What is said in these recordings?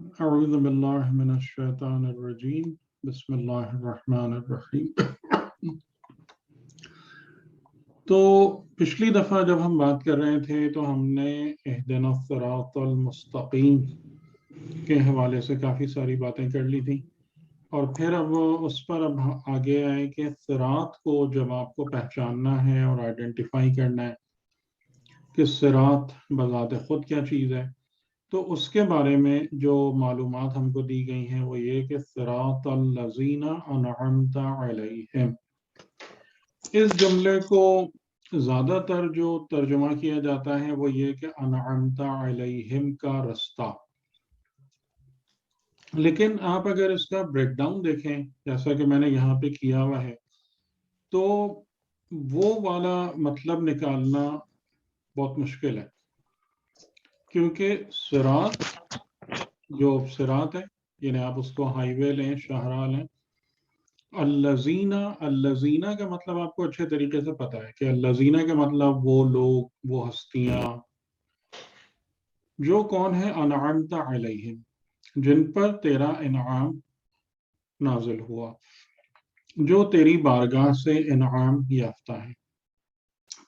اعوذ باللہ من الشیطان الرجیم بسم اللہ الرحمن الرحیم۔ تو پچھلی دفعہ جب ہم بات کر رہے تھے تو ہم نے اہدنا الصراط المستقیم کے حوالے سے کافی ساری باتیں کر لی تھیں، اور پھر اب اس پر اب آگے آئے کہ صراط کو جب آپ کو پہچاننا ہے اور آئیڈینٹیفائی کرنا ہے کہ صراط بذات خود کیا چیز ہے، تو اس کے بارے میں جو معلومات ہم کو دی گئی ہیں وہ یہ کہ صراط الذین انعمت علیہم، اس جملے کو زیادہ تر جو ترجمہ کیا جاتا ہے وہ یہ کہ انعمت علیہم کا رستہ، لیکن آپ اگر اس کا بریک ڈاؤن دیکھیں جیسا کہ میں نے یہاں پہ کیا ہوا ہے تو وہ والا مطلب نکالنا بہت مشکل ہے، کیونکہ صراط جو صراط ہے، یعنی آپ اس کو ہائی وے لیں، شاہراہ لیں، الذین کا مطلب آپ کو اچھے طریقے سے پتا ہے کہ الذین کا مطلب وہ لوگ، وہ ہستیاں جو کون ہے انعمت علیہم، جن پر تیرا انعام نازل ہوا، جو تیری بارگاہ سے انعام یافتہ ہے۔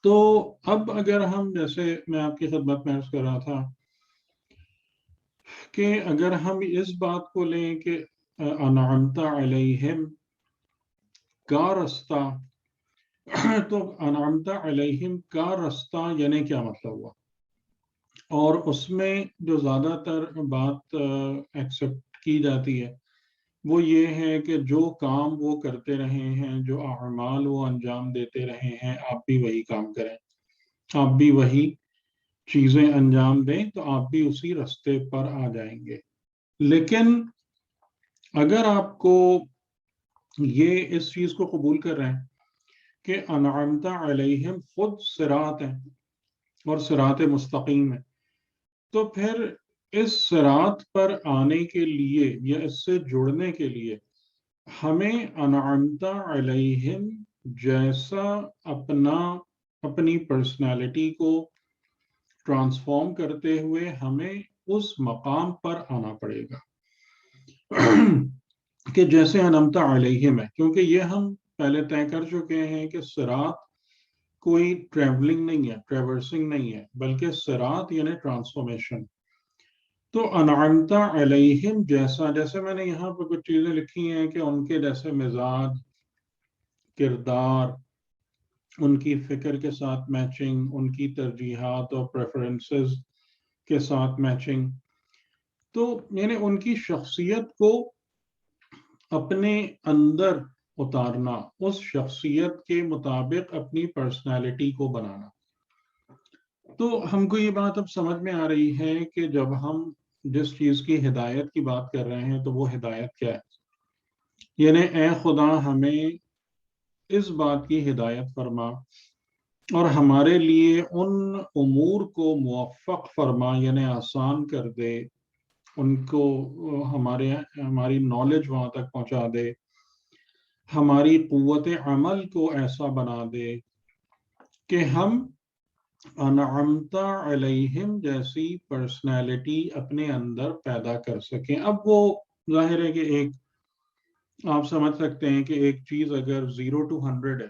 تو اب اگر ہم، جیسے میں آپ کی خدمت میں عرض کر رہا تھا کہ اگر ہم اس بات کو لیں کہ انعمت علیہم کا رستہ، تو انعمت علیہم کا رستہ یعنی کیا مطلب ہوا، اور اس میں جو زیادہ تر بات ایکسپٹ کی جاتی ہے وہ یہ ہے کہ جو کام وہ کرتے رہے ہیں، جو اعمال وہ انجام دیتے رہے ہیں، آپ بھی وہی کام کریں، آپ بھی وہی چیزیں انجام دیں، تو آپ بھی اسی رستے پر آ جائیں گے۔ لیکن اگر آپ کو یہ اس چیز کو قبول کر رہے ہیں کہ انعمت علیہم خود صراط ہے اور صراط مستقیم ہے، تو پھر اس صراط پر آنے کے لیے یا اس سے جڑنے کے لیے ہمیں انعمت علیہم جیسا اپنی پرسنالٹی کو ٹرانسفارم کرتے ہوئے ہمیں اس مقام پر آنا پڑے گا کہ جیسے انعمت علیہم ہے، کیونکہ یہ ہم پہلے طے کر چکے ہیں کہ صراط کوئی ٹریولنگ نہیں ہے، ٹریورسنگ نہیں ہے، بلکہ صراط یعنی ٹرانسفارمیشن۔ تو انعمت علیہم جیسا، جیسے میں نے یہاں پہ کچھ چیزیں لکھی ہیں کہ ان کے جیسے مزاج، کردار، ان کی فکر کے ساتھ میچنگ، ان کی ترجیحات اور پریفرنسز کے ساتھ میچنگ، تو یعنی ان کی شخصیت کو اپنے اندر اتارنا، اس شخصیت کے مطابق اپنی پرسنالٹی کو بنانا۔ تو ہم کو یہ بات اب سمجھ میں آ رہی ہے کہ جب ہم جس چیز کی ہدایت کی بات کر رہے ہیں تو وہ ہدایت کیا ہے، یعنی اے خدا ہمیں اس بات کی ہدایت فرما اور ہمارے لیے ان امور کو موفق فرما، یعنی آسان کر دے، ان کو ہماری نالج وہاں تک پہنچا دے، ہماری قوت عمل کو ایسا بنا دے کہ ہم انعمت علیہم جیسی پرسنالٹی اپنے اندر پیدا کر سکیں۔ اب وہ ظاہر ہے کہ ایک آپ سمجھ سکتے ہیں کہ ایک چیز اگر 0 to 100 ہے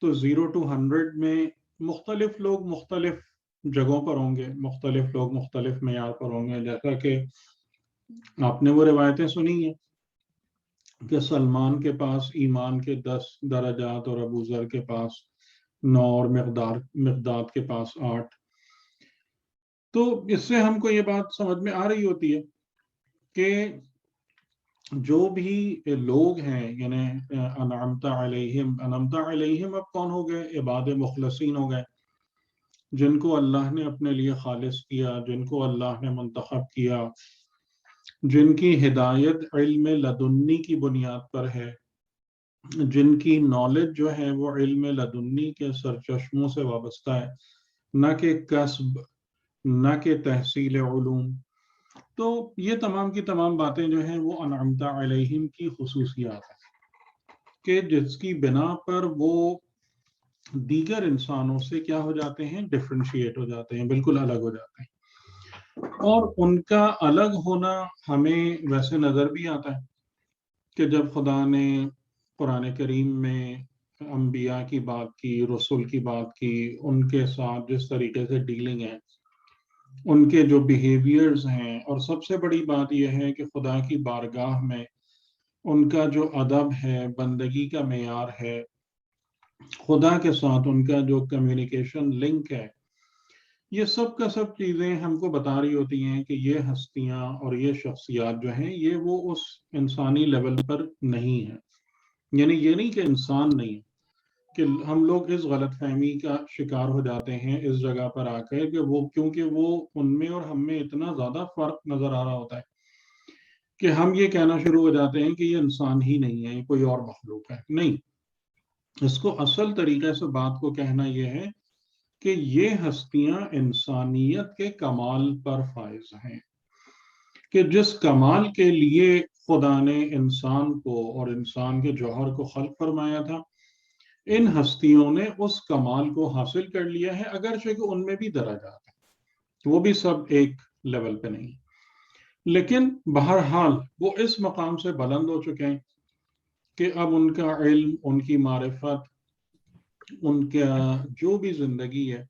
تو 0 to 100 میں مختلف لوگ مختلف جگہوں پر ہوں گے، مختلف لوگ مختلف معیار پر ہوں گے، جیسا کہ آپ نے وہ روایتیں سنی ہیں کہ سلمان کے پاس ایمان کے 10 درجات اور ابو ذر کے پاس 9 اور مقداد کے پاس 8۔ تو اس سے ہم کو یہ بات سمجھ میں آ رہی ہوتی ہے کہ جو بھی لوگ ہیں، یعنی انعمت علیہم اب کون ہو گئے؟ عباد مخلصین ہو گئے، جن کو اللہ نے اپنے لیے خالص کیا، جن کو اللہ نے منتخب کیا، جن کی ہدایت علم لدنی کی بنیاد پر ہے، جن کی نالج جو ہے وہ علم لدنی کے سرچشموں سے وابستہ ہے، نہ کہ کسب، نہ کہ تحصیل علوم۔ تو یہ تمام کی تمام باتیں جو ہیں وہ انعمت علیہم کی خصوصیات ہیں کہ جس کی بنا پر وہ دیگر انسانوں سے کیا ہو جاتے ہیں؟ ڈفرینشیٹ ہو جاتے ہیں، بالکل الگ ہو جاتے ہیں۔ اور ان کا الگ ہونا ہمیں ویسے نظر بھی آتا ہے کہ جب خدا نے قرآن کریم میں انبیاء کی بات کی، رسول کی بات کی، ان کے ساتھ جس طریقے سے ڈیلنگ ہے، ان کے جو بیہیویئرز ہیں، اور سب سے بڑی بات یہ ہے کہ خدا کی بارگاہ میں ان کا جو ادب ہے، بندگی کا معیار ہے، خدا کے ساتھ ان کا جو کمیونیکیشن لنک ہے، یہ سب کا سب چیزیں ہم کو بتا رہی ہوتی ہیں کہ یہ ہستیاں اور یہ شخصیات جو ہیں یہ وہ اس انسانی لیول پر نہیں ہیں. یعنی یہ نہیں کہ انسان نہیں ہے، کہ ہم لوگ اس غلط فہمی کا شکار ہو جاتے ہیں اس جگہ پر آ کر کہ وہ، کیونکہ وہ ان میں اور ہم میں اتنا زیادہ فرق نظر آ رہا ہوتا ہے کہ ہم یہ کہنا شروع ہو جاتے ہیں کہ یہ انسان ہی نہیں ہے، یہ کوئی اور مخلوق ہے. نہیں، اس کو اصل طریقے سے بات کو کہنا یہ ہے کہ یہ ہستیاں انسانیت کے کمال پر فائز ہیں، کہ جس کمال کے لیے خدا نے انسان کو اور انسان کے جوہر کو خلق فرمایا تھا، ان ہستیوں نے اس کمال کو حاصل کر لیا ہے، اگرچہ کہ ان میں بھی درجات ہیں، وہ بھی سب ایک لیول پہ نہیں، لیکن بہرحال وہ اس مقام سے بلند ہو چکے ہیں کہ اب ان کا علم، ان کی معرفت، ان کا جو بھی زندگی ہے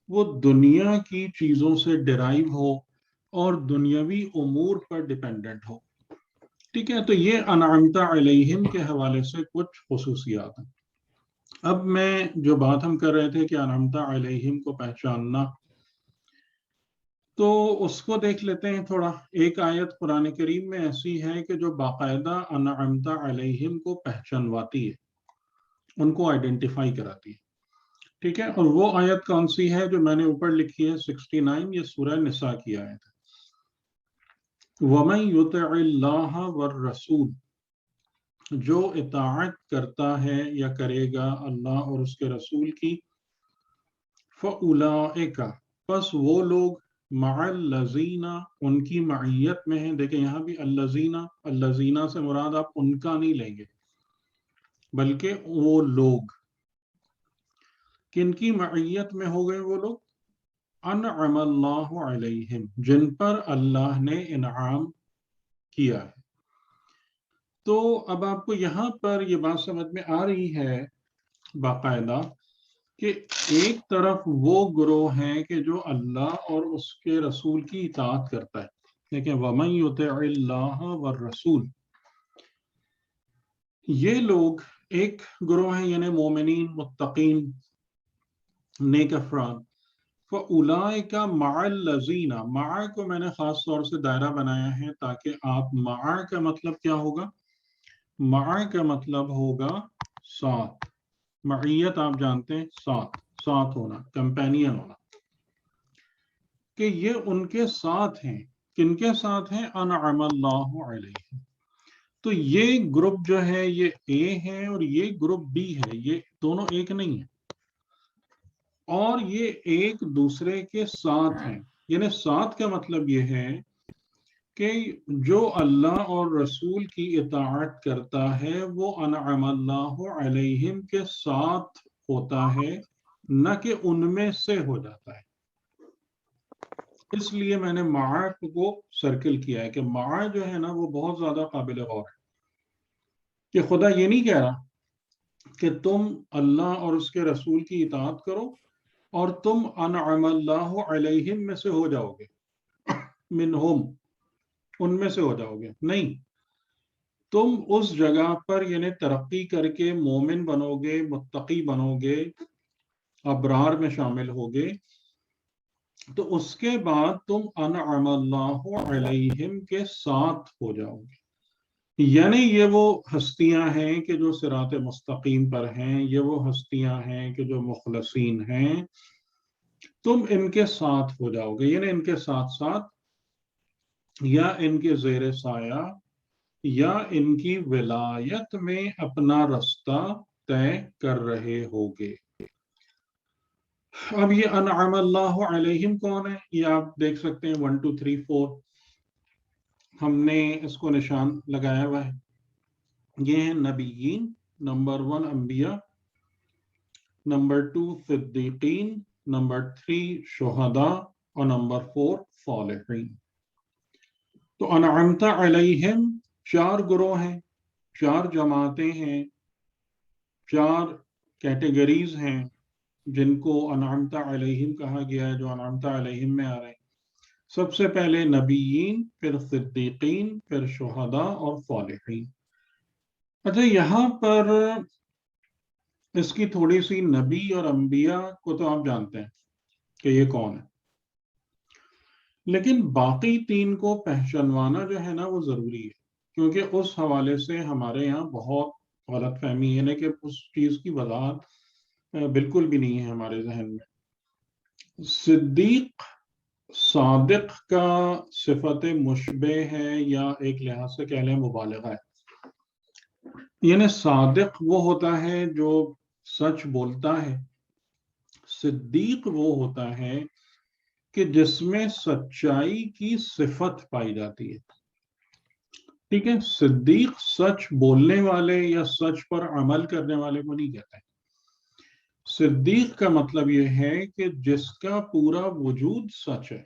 وہ دنیا کی چیزوں سے ڈرائیو ہو اور دنیاوی امور پر ڈیپینڈنٹ ہو. ٹھیک ہے، تو یہ انعمت علیہم کے حوالے سے کچھ خصوصیات ہیں. اب میں جو بات ہم کر رہے تھے کہ انعمت علیہم کو پہچاننا، تو اس کو دیکھ لیتے ہیں تھوڑا. ایک آیت قرآن کریم میں ایسی ہے کہ جو باقاعدہ انعمت علیہم کو پہچانواتی ہے، ان کو آئیڈینٹیفائی کراتی ہے. ٹھیک ہے، اور وہ آیت کون سی ہے جو میں نے اوپر لکھی ہے 69، یہ سورہ نساء کی آیت ہے. وَمَن يُطِعِ اللَّهَ وَالرَّسُولَ، جو اطاعت کرتا ہے یا کرے گا اللہ اور اس کے رسول کی، فَأُولَئِكَ، پس وہ لوگ، مع الذین، ان کی معیت میں ہیں. دیکھیں یہاں بھی الذین، الذین سے مراد آپ ان کا نہیں لیں گے، بلکہ وہ لوگ کن کی معیت میں ہو گئے، وہ لوگ انعم اللہ علیہم، جن پر اللہ نے انعام کیا ہے. تو اب آپ کو یہاں پر یہ بات سمجھ میں آ رہی ہے باقاعدہ کہ ایک طرف وہ گروہ ہیں کہ جو اللہ اور اس کے رسول کی اطاعت کرتا ہے. دیکھیں وَمَن يُطِعِ اللَّهَ وَالرَّسُولَ، یہ لوگ ایک گروہ ہیں، یعنی مومنین، متقین، نیک افراد. فَأُولَئِكَ مَعَ الَّذِينَ، مع کو میں نے خاص طور سے دائرہ بنایا ہے تاکہ آپ، مع کا مطلب کیا ہوگا؟ مع کا مطلب ہوگا ساتھ. معیت آپ جانتے ہیں، ساتھ، ساتھ ہونا، کمپینین ہونا، کہ یہ ان کے ساتھ ہیں. کن کے ساتھ ہیں؟ انعم اللہ علیہ. تو یہ گروپ جو ہے یہ اے ہے اور یہ گروپ بی ہے، یہ دونوں ایک نہیں ہیں، اور یہ ایک دوسرے کے ساتھ ہیں. یعنی ساتھ کا مطلب یہ ہے کہ جو اللہ اور رسول کی اطاعت کرتا ہے وہ انعم اللہ علیہم کے ساتھ ہوتا ہے، نہ کہ ان میں سے ہو جاتا ہے. اس لیے میں نے مع کو سرکل کیا ہے کہ مع جو ہے نا وہ بہت زیادہ قابل غور ہے، کہ خدا یہ نہیں کہہ رہا کہ تم اللہ اور اس کے رسول کی اطاعت کرو اور تم انعم اللہ علیہم میں سے ہو جاؤ گے، منہم، ان میں سے ہو جاؤ گے. نہیں، تم اس جگہ پر یعنی ترقی کر کے مومن بنو گے، متقی بنو گے، ابرار میں شامل ہوگے، تو اس کے بعد تم انعم اللہ علیہم کے ساتھ ہو جاؤ گے. یعنی یہ وہ ہستیاں ہیں کہ جو صراط مستقیم پر ہیں، یہ وہ ہستیاں ہیں کہ جو مخلصین ہیں، تم ان کے ساتھ ہو جاؤ گے، یعنی ان کے ساتھ ساتھ یا ان کے زیر سایہ یا ان کی ولایت میں اپنا رستہ طے کر رہے ہوگے. اب یہ انعم اللہ علیہم کون ہے؟ یہ آپ دیکھ سکتے ہیں 1 2 3 4 ہم نے اس کو نشان لگایا ہوا ہے. یہ ہیں نبیین، نمبر 1 انبیاء، نمبر 2 صدیقین، نمبر 3 شہداء، اور نمبر 4 صالحین۔ تو انعمت علیہم 4 گروہ ہیں، 4 جماعتیں ہیں، 4 کیٹیگریز ہیں جن کو انعمت علیہم کہا گیا ہے، جو انعمت علیہم میں آ رہے ہیں۔ سب سے پہلے نبیین، پھر صدیقین، پھر شہداء اور صالحین۔ اچھا، یہاں پر اس کی تھوڑی سی نبی اور انبیاء کو تو آپ جانتے ہیں کہ یہ کون ہے، لیکن باقی 3 کو پہچانوانا جو ہے نا وہ ضروری ہے، کیونکہ اس حوالے سے ہمارے یہاں بہت غلط فہمی ہے کہ اس چیز کی وضاحت بالکل بھی نہیں ہے ہمارے ذہن میں۔ صدیق صادق کا صفت مشبہ ہے، یا ایک لحاظ سے کہہ لیں مبالغہ ہے۔ یعنی صادق وہ ہوتا ہے جو سچ بولتا ہے، صدیق وہ ہوتا ہے کہ جس میں سچائی کی صفت پائی جاتی ہے۔ ٹھیک ہے، صدیق سچ بولنے والے یا سچ پر عمل کرنے والے کو نہیں کہتے۔ صدیق کا مطلب یہ ہے کہ جس کا پورا وجود سچ ہے۔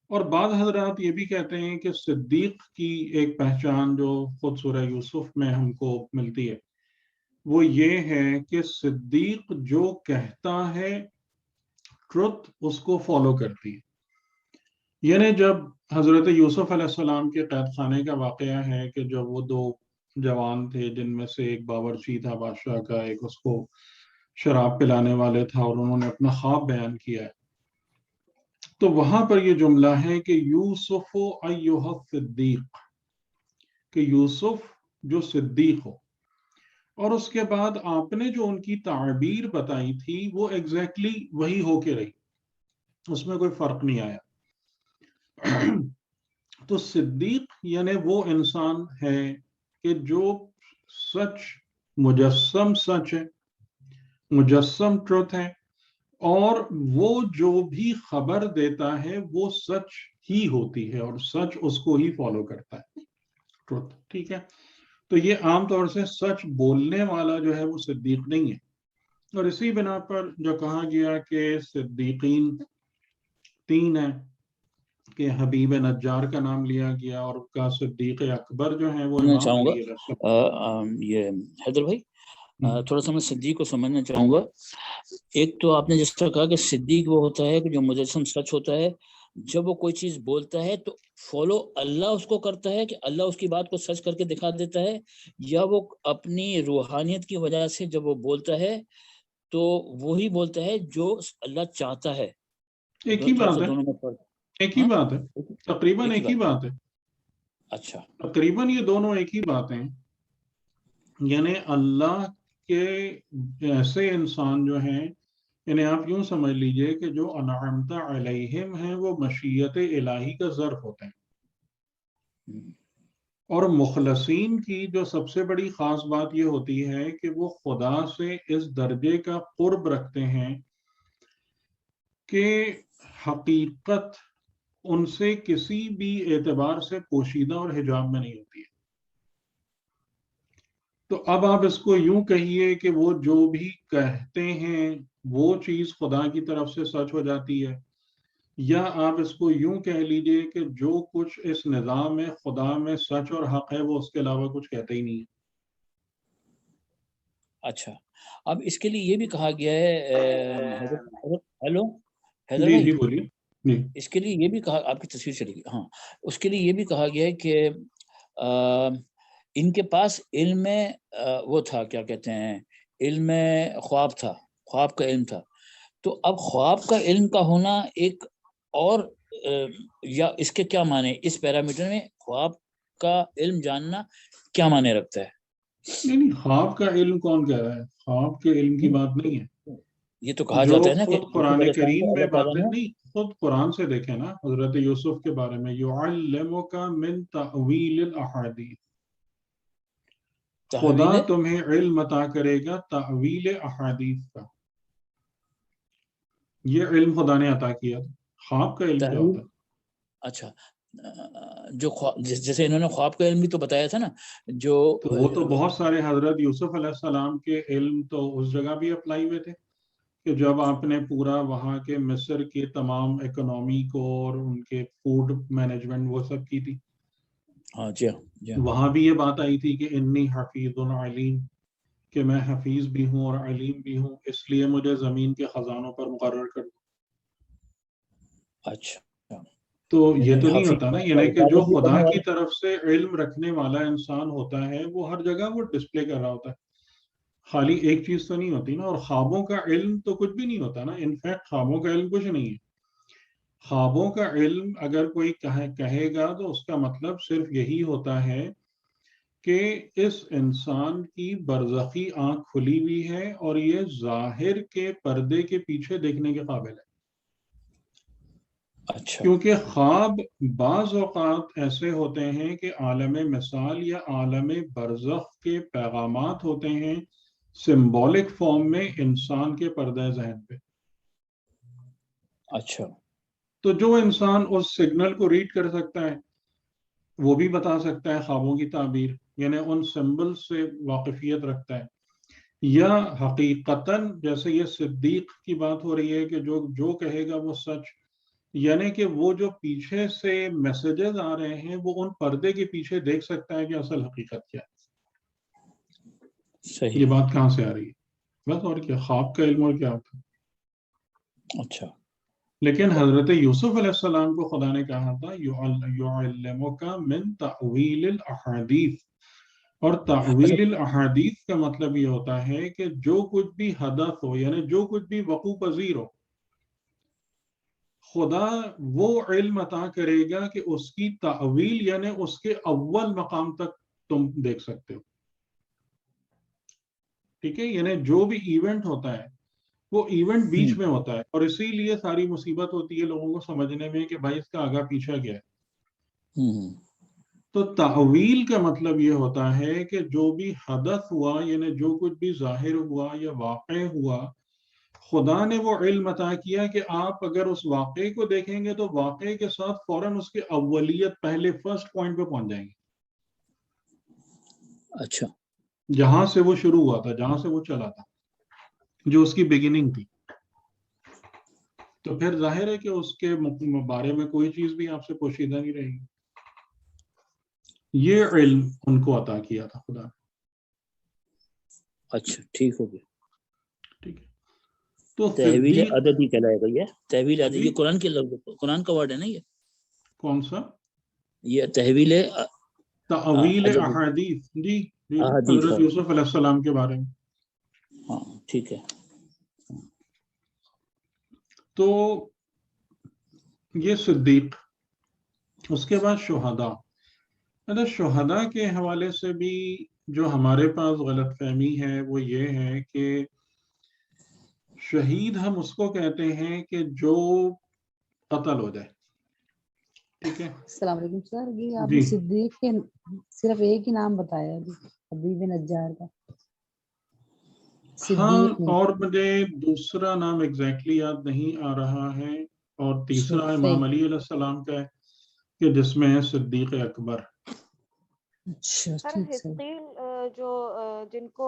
اور بعض حضرات یہ بھی کہتے ہیں کہ صدیق کی ایک پہچان جو خود سورہ یوسف میں ہم کو ملتی ہے وہ یہ ہے کہ صدیق جو کہتا ہے ٹروتھ اس کو فالو کرتی ہے۔ یعنی جب حضرت یوسف علیہ السلام کے قید خانے کا واقعہ ہے کہ جب وہ 2 جوان تھے جن میں سے ایک باورچی تھا بادشاہ کا، ایک اس کو شراب پلانے والے تھا، اور انہوں نے اپنا خواب بیان کیا ہے، تو وہاں پر یہ جملہ ہے کہ یوسف ایھا الصدیق، کہ یوسف جو صدیق ہو۔ اور اس کے بعد آپ نے جو ان کی تعبیر بتائی تھی وہ ایگزیکٹلی وہی ہو کے رہی، اس میں کوئی فرق نہیں آیا۔ تو صدیق یعنی وہ انسان ہے کہ جو سچ، مجسم سچ ہے، مجسم ٹروتھ ہے، اور وہ جو بھی خبر دیتا ہے وہ سچ ہی ہوتی ہے اور سچ اس کو ہی فالو کرتا ہے، ٹروتھ۔ ٹھیک ہے، تو یہ عام طور سے سچ بولنے والا جو ہے وہ صدیق نہیں ہے۔ اور اسی بنا پر جو کہا گیا کہ صدیقین 3 ہیں، کہ حبیب نجار کا نام لیا گیا، اور کا صدیق اکبر جو ہیں وہ امام چاہوں علی علیہ السلام۔ گا یہ حیدر بھائی تھوڑا سا میں صدیق کو سمجھنا چاہوں گا۔ ایک تو آپ نے جس طرح کہا کہ صدیق وہ ہوتا ہے کہ جو مجسم سچ ہوتا ہے، جب وہ کوئی چیز بولتا ہے تو فالو اللہ اس کو کرتا ہے کہ اللہ اس کی بات کو سچ کر کے دکھا دیتا ہے، یا وہ اپنی روحانیت کی وجہ سے جب وہ بولتا ہے تو وہی بولتا ہے جو اللہ چاہتا ہے۔ ایک ہی بات ہے، دونوں میں فرق، ایک ہی بات ہے، تقریباً ایک ہی بات ہے۔ اچھا، تقریباً یہ دونوں ایک ہی باتیں ہیں۔ یعنی اللہ کے ایسے انسان جو ہیں، یعنی آپ یوں سمجھ لیجئے کہ جو انعمت علیہم ہیں وہ مشیت الہی کا ظرف ہوتے ہیں، اور مخلصین کی جو سب سے بڑی خاص بات یہ ہوتی ہے کہ وہ خدا سے اس درجے کا قرب رکھتے ہیں کہ حقیقت ان سے کسی بھی اعتبار سے پوشیدہ اور حجاب میں نہیں ہوتی ہے۔ تو اب آپ اس کو یوں کہیے کہ وہ جو بھی کہتے ہیں وہ چیز خدا کی طرف سے سچ ہو جاتی ہے، یا آپ اس کو یوں کہہ لیجئے کہ جو کچھ اس نظام میں خدا میں سچ اور حق ہے وہ اس کے علاوہ کچھ کہتے ہی نہیں ہے۔ اچھا، اب اس کے لیے یہ بھی کہا گیا ہے ہیلو حیدر جی بھائی، جی بولیے۔ جی اس کے لیے یہ بھی کہا، آپ کی تصویر چلی گئی، ہاں، اس کے لیے یہ بھی کہا گیا ہے کہ ان کے پاس علم وہ تھا، کیا کہتے ہیں، علم خواب تھا، خواب کا علم تھا۔ تو اب خواب کا علم کا ہونا ایک اور یا اس کے کیا معنی، اس پیرامیٹر میں خواب کا علم جاننا کیا معنی رکھتا ہے؟ نہیں، خواب کا علم کون کہہ رہا ہے؟ خواب کے علم کی بات نہیں ہے۔ یہ تو کہا جو جاتا ہے نا کہ خود قرآن کریم میں اللہ تعالیٰ باتیں نے نہیں، خود قرآن سے دیکھیں نا، حضرت یوسف کے بارے میں یعلمک من تأویل الاحادیث، خدا تحویل، تمہیں علم عطا کرے گا تأویل احادیث کا۔ یہ علم خدا نے عطا کیا۔ خواب کا علم کیا ہوتا ہے؟ اچھا، جو جیسے انہوں نے خواب کا علم بھی تو بتایا تھا نا، جو تو وہ تو بہت سارے حضرت یوسف علیہ السلام کے علم تو اس جگہ بھی اپلائی ہوئے تھے کہ جب آپ نے پورا وہاں کے مصر کی تمام اکنامی کو اور ان کے فوڈ مینجمنٹ وہ سب کی تھی، ہاں جی جی وہاں بھی یہ بات آئی تھی کہ انی حفیظ علیم، کہ میں حفیظ بھی ہوں اور علیم بھی ہوں، اس لیے مجھے زمین کے خزانوں پر مقرر کر دو۔ اچھا، تو یہ تو نہیں ہوتا نا، حفیظ یعنی کہ جو عبادت بھی خدا کرنے کی والا۔ طرف سے علم رکھنے والا انسان ہوتا ہے وہ ہر جگہ وہ ڈسپلے کر رہا ہوتا ہے، خالی ایک چیز تو نہیں ہوتی نا۔ اور خوابوں کا علم تو کچھ بھی نہیں ہوتا نا، انفیکٹ خوابوں کا علم کچھ نہیں ہے۔ خوابوں کا علم اگر کوئی کہے گا تو اس کا مطلب صرف یہی ہوتا ہے کہ اس انسان کی برزخی آنکھ کھلی ہوئی ہے اور یہ ظاہر کے پردے کے پیچھے دیکھنے کے قابل ہے۔ اچھا کیونکہ خواب بعض اوقات ایسے ہوتے ہیں کہ عالم مثال یا عالم برزخ کے پیغامات ہوتے ہیں سمبولک فارم میں انسان کے پردہ ذہن پہ۔ اچھا تو جو انسان اس سگنل کو ریڈ کر سکتا ہے وہ بھی بتا سکتا ہے خوابوں کی تعبیر، یعنی ان سمبل سے واقفیت رکھتا ہے، یا حقیقتاً جیسے یہ صدیق کی بات ہو رہی ہے کہ جو کہے گا وہ سچ، یعنی کہ وہ جو پیچھے سے میسیجز آ رہے ہیں وہ ان پردے کے پیچھے دیکھ سکتا ہے کہ اصل حقیقت کیا ہے، صحیح، یہ بات کہاں سے آ رہی ہے، بس۔ اور کیا خواب کا علم اور کیا ہوتا ہے۔ اچھا لیکن حضرت یوسف علیہ السلام کو خدا نے کہا تھا یعلمک من تعویل الاحادیث، اور اچھا تعویل الاحادیث کا مطلب یہ ہوتا ہے کہ جو کچھ بھی حدث ہو، یعنی جو کچھ بھی وقوع پذیر ہو، خدا وہ علم عطا کرے گا کہ اس کی تعویل یعنی اس کے اول مقام تک تم دیکھ سکتے ہو، ٹھیک ہے۔ یعنی جو بھی ایونٹ ہوتا ہے وہ ایونٹ بیچ میں ہوتا ہے، اور اسی لیے ساری مصیبت ہوتی ہے لوگوں کو سمجھنے میں کہ بھائی اس کا آگا پیچھا کیا ہے۔ تو تعویل کا مطلب یہ ہوتا ہے کہ جو بھی حدث ہوا، یعنی جو کچھ بھی ظاہر ہوا یا واقع ہوا، خدا نے وہ علم عطا کیا کہ آپ اگر اس واقعے کو دیکھیں گے تو واقعے کے ساتھ فوراً اس کے اولیت پہلے فرسٹ پوائنٹ پہ پہنچ جائیں گے، اچھا جہاں سے وہ شروع ہوا تھا، جہاں سے وہ چلا تھا، جو اس کی بگننگ تھی۔ تو پھر ظاہر ہے کہ اس کے بارے میں کوئی چیز بھی آپ سے پوشیدہ نہیں رہے گی۔ یہ علم ان کو عطا کیا تھا خدا نے، اچھا ٹھیک ہو گیا۔ ٹھیک ہے۔ تو تحویل صدیق، عددی کہلائے گا یہ، تحویل عددی، جی یہ قرآن کے لفظ، قرآن کا ورڈ ہے نا یہ، کون سا؟ یہ تحویل تعویل عددی، احادیث، جی جی، احادیث، حضرت یوسف علیہ السلام کے بارے میں۔ ہاں ٹھیک ہے۔ تو یہ صدیق، اس کے بعد شہداء۔ شہداء کے حوالے سے بھی جو ہمارے پاس غلط فہمی ہے وہ یہ ہے کہ شہید ہم اس کو کہتے ہیں کہ جو قتل ہو جائے، ٹھیک ہے۔ السلام علیکم سر، یہ آپ نے جی صدیق کے صرف ایک ہی نام بتایا ابھی، حبیب نجار کا، ہاں، صدیق نہیں۔ اور مجھے دوسرا نام ایگزیکٹلی یاد نہیں آ رہا ہے، اور تیسرا صحیح، امام علی علیہ السلام کا ہے کہ جس میں ہے صدیق اکبر۔ اچھا سر ٹھیک سر۔ حزقیل جو جن کو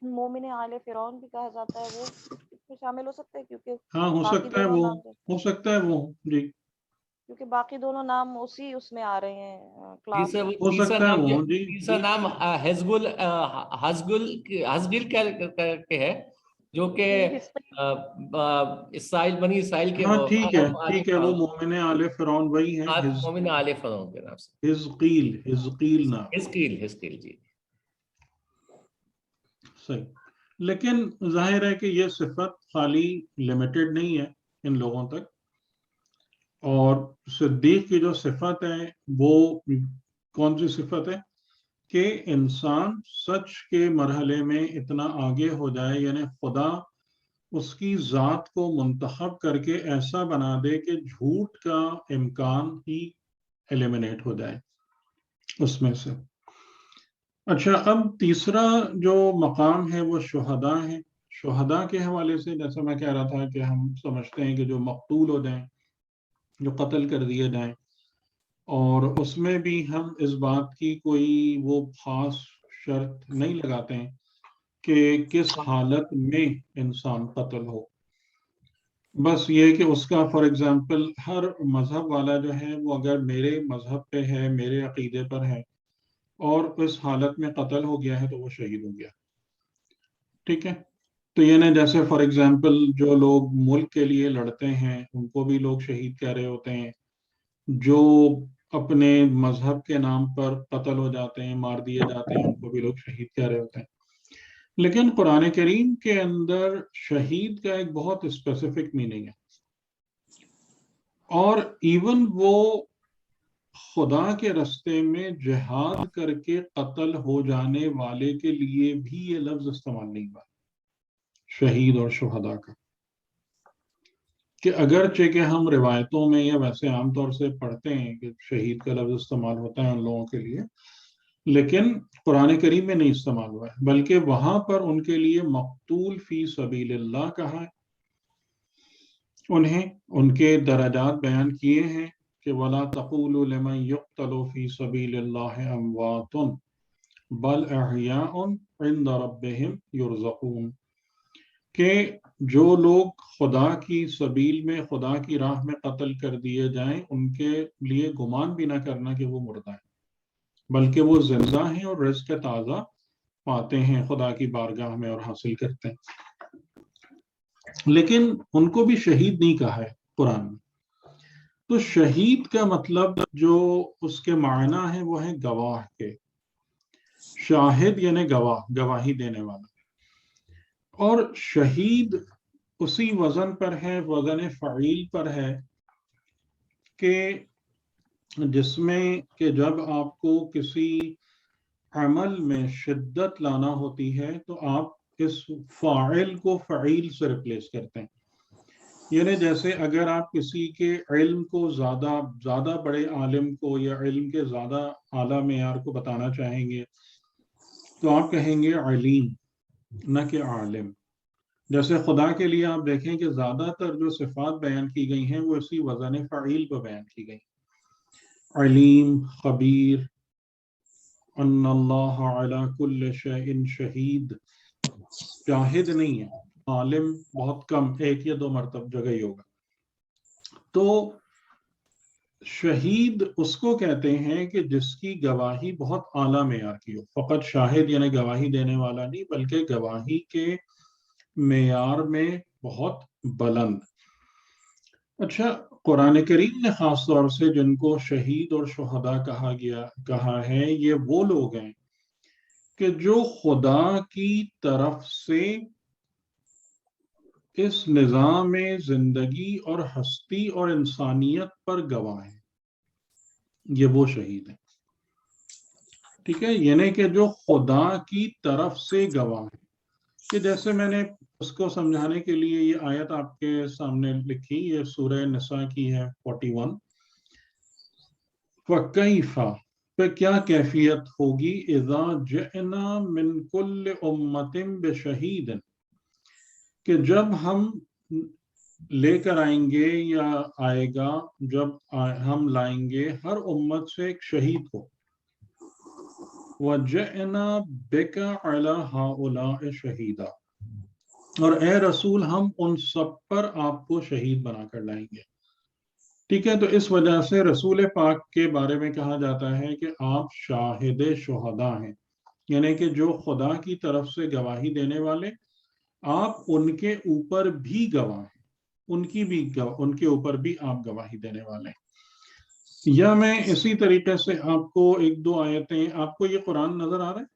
مومن آل فرعون بھی کہا جاتا ہے، وہ اس میں شامل ہو سکتے ہیں؟ کیونکہ ہاں ہو باقی سکتا ہے دونوں وہ، نام ہو سکتا ہے وہ، جی کیونکہ باقی دونوں نام اسی اس میں آ رہے ہیں جی کلاس سر، میں۔ وہ ہو تیسرا سکتا ہے نام وہ، جی تیسرا جی نام حزگل کے ہے، جو کہ جی حزقیل، اسرائیل، بنی اسرائیل کے ہاں، وہ ٹھیک ہے ٹھیک ہے، وہ مومن آل فرعون وہی ہے، مومن آل فرعون کے نام سے، حزقیل نام، حزقیل جی۔ صحیح۔ لیکن ظاہر ہے کہ یہ صفت خالی لمیٹڈ نہیں ہے ان لوگوں تک، اور صدیق کی جو صفت ہے وہ کون سی صفت ہے کہ انسان سچ کے مرحلے میں اتنا آگے ہو جائے، یعنی خدا اس کی ذات کو منتخب کر کے ایسا بنا دے کہ جھوٹ کا امکان ہی ایلیمنیٹ ہو جائے اس میں سے۔ اچھا، اب تیسرا جو مقام ہے وہ شہداء ہے۔ شہداء کے حوالے سے جیسا میں کہہ رہا تھا کہ ہم سمجھتے ہیں کہ جو مقتول ہو جائیں، جو قتل کر دیے جائیں، اور اس میں بھی ہم اس بات کی کوئی وہ خاص شرط نہیں لگاتے ہیں کہ کس حالت میں انسان قتل ہو۔ بس یہ کہ اس کا فار ایگزامپل ہر مذہب والا جو ہے وہ اگر میرے مذہب پہ ہے، میرے عقیدے پر ہے اور اس حالت میں قتل ہو گیا ہے تو وہ شہید ہو گیا. ٹھیک ہے. تو یہ نا جیسے فار ایگزامپل جو لوگ ملک کے لیے لڑتے ہیں ان کو بھی لوگ شہید کہہ رہے ہوتے ہیں، جو اپنے مذہب کے نام پر قتل ہو جاتے ہیں، مار دیے جاتے ہیں، ان کو بھی لوگ شہید کہہ رہے ہوتے ہیں. لیکن قرآن کریم کے اندر شہید کا ایک بہت اسپیسیفک میننگ ہے، اور ایون وہ خدا کے رستے میں جہاد کر کے قتل ہو جانے والے کے لیے بھی یہ لفظ استعمال نہیں ہوا شہید اور شہداء کا. کہ اگرچہ کہ ہم روایتوں میں یا ویسے عام طور سے پڑھتے ہیں کہ شہید کا لفظ استعمال ہوتا ہے ان لوگوں کے لیے، لیکن قرآن کریم میں نہیں استعمال ہوا ہے، بلکہ وہاں پر ان کے لیے مقتول فی سبیل اللہ کہا ہے. انہیں ان کے درجات بیان کیے ہیں کہ وَلَا تَقُولُوا لِمَن يُقْتَلُ فِي سَبِيلِ اللَّهِ أَمْوَاتٌ بَلْ أَحْيَاءٌ عِندَ رَبِّهِمْ يُرْزَقُونَ، کہ جو لوگ خدا کی سبیل میں، خدا کی راہ میں قتل کر دیے جائیں ان کے لیے گمان بھی نہ کرنا کہ وہ مردہ ہیں، بلکہ وہ زندہ ہیں اور رزق تازہ پاتے ہیں خدا کی بارگاہ میں اور حاصل کرتے ہیں. لیکن ان کو بھی شہید نہیں کہا ہے قرآن میں. تو شہید کا مطلب جو اس کے معنی ہے وہ ہے گواہ کے. شاہد یعنی گواہ، گواہی دینے والا. اور شہید اسی وزن پر ہے، وزن فعیل پر ہے، کہ جس میں کہ جب آپ کو کسی عمل میں شدت لانا ہوتی ہے تو آپ اس فاعل کو فعیل سے ریپلیس کرتے ہیں. یعنی جیسے اگر آپ کسی کے علم کو زیادہ بڑے عالم کو یا علم کے زیادہ اعلیٰ معیار کو بتانا چاہیں گے تو آپ کہیں گے علیم نہ کہ عالم. جیسے خدا کے لیے آپ دیکھیں کہ زیادہ تر جو صفات بیان کی گئی ہیں وہ اسی وزن فعیل پر بیان کی گئی. علیم، خبیر، ان اللہ علی کل شیء شہید. شاہد نہیں ہے، عالم بہت کم، ایک یا دو مرتبہ جگہ ہی ہوگا. تو شہید اس کو کہتے ہیں کہ جس کی گواہی بہت اعلیٰ معیار کی ہو. فقط شاہد یعنی گواہی دینے والا نہیں، بلکہ گواہی کے معیار میں بہت بلند. اچھا، قرآن کریم نے خاص طور سے جن کو شہید اور شہداء کہا ہے، یہ وہ لوگ ہیں کہ جو خدا کی طرف سے اس نظام زندگی اور ہستی اور انسانیت پر گواہ ہیں. یہ وہ شہید ہیں. ٹھیک ہے، یعنی کہ جو خدا کی طرف سے گواہ ہیں. کہ جیسے میں نے اس کو سمجھانے کے لیے یہ آیت آپ کے سامنے لکھی، یہ سورہ نساء کی ہے 41. فَكَيْفَ، پہ کیا کیفیت ہوگی، اِذَا جِئْنَا مِن كُلِّ أُمَّةٍ بِشَهِيدٍ، کہ جب ہم لے کر آئیں گے یا آئے گا، جب ہم لائیں گے ہر امت سے ایک شہید کو. وَجِئْنَا بِكَ عَلَى هَؤُلَاءِ شَهِيدًا، اور اے رسول ہم ان سب پر آپ کو شہید بنا کر لائیں گے. ٹھیک ہے، تو اس وجہ سے رسول پاک کے بارے میں کہا جاتا ہے کہ آپ شاہد شہداء ہیں، یعنی کہ جو خدا کی طرف سے گواہی دینے والے، آپ ان کے اوپر بھی گواہ ہیں، ان کے اوپر بھی آپ گواہی دینے والے ہیں. یا میں اسی طریقے سے آپ کو ایک دو آیتیں، آپ کو یہ قرآن نظر آ رہا ہے؟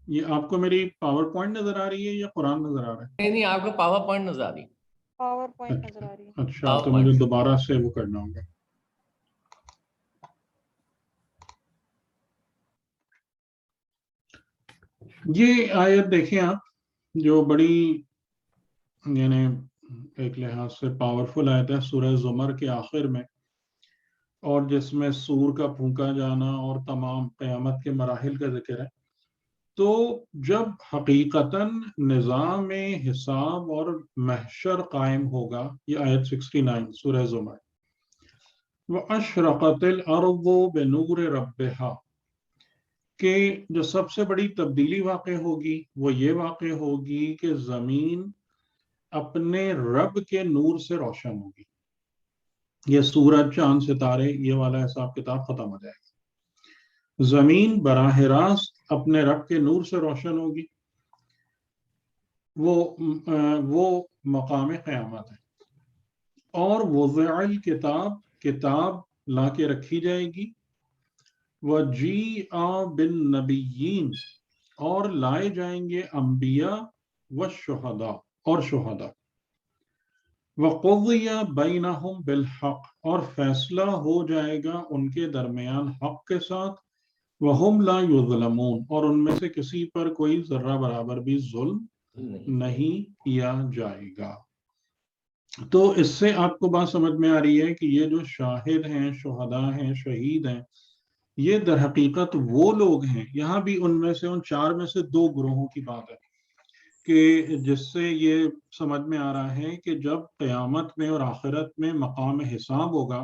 یہ آپ کو میری پاور پوائنٹ نظر آ رہی ہے یا قرآن نظر آ رہا ہے؟ نہیں، آپ کو پاور پوائنٹ نظر آ رہی. پاور پوائنٹ نظر آ رہی ہے. اچھا، تو مجھے دوبارہ سے وہ کرنا ہوگا. یہ آیت دیکھیں آپ، جو بڑی یعنی ایک لحاظ سے پاورفل آیت ہے، سورہ زمر کے آخر میں، اور جس میں سور کا پھونکا جانا اور تمام قیامت کے مراحل کا ذکر ہے. تو جب حقیقتاً نظام حساب اور محشر قائم ہوگا، یہ آیت 69 سورہ زمر، وَأَشْرَقَتِ الْأَرْضُ بِنُورِ رَبِّهَا، کہ جو سب سے بڑی تبدیلی واقع ہوگی وہ یہ واقع ہوگی کہ زمین اپنے رب کے نور سے روشن ہوگی. یہ سورج چاند ستارے یہ والا حساب کتاب ختم ہو جائے گا. زمین براہ راست اپنے رب کے نور سے روشن ہوگی. وہ مقام قیامت ہے. اور وضع الکتاب، کتاب لا کے رکھی جائے گی. وجیء بالنبیین، اور لائے جائیں گے انبیاء والشہداء اور شہداء. وقضی بینہم بالحق، اور فیصلہ ہو جائے گا ان کے درمیان حق کے ساتھ. وہم لا یظلمون، اور ان میں سے کسی پر کوئی ذرہ برابر بھی ظلم نہیں کیا جائے گا. تو اس سے آپ کو بات سمجھ میں آ رہی ہے کہ یہ جو شاہد ہیں، شہداء ہیں، شہید ہیں، یہ در حقیقت وہ لوگ ہیں. یہاں بھی ان میں سے ان چار میں سے دو گروہوں کی بات ہے کہ جس سے یہ سمجھ میں آ رہا ہے کہ جب قیامت میں اور آخرت میں مقام حساب ہوگا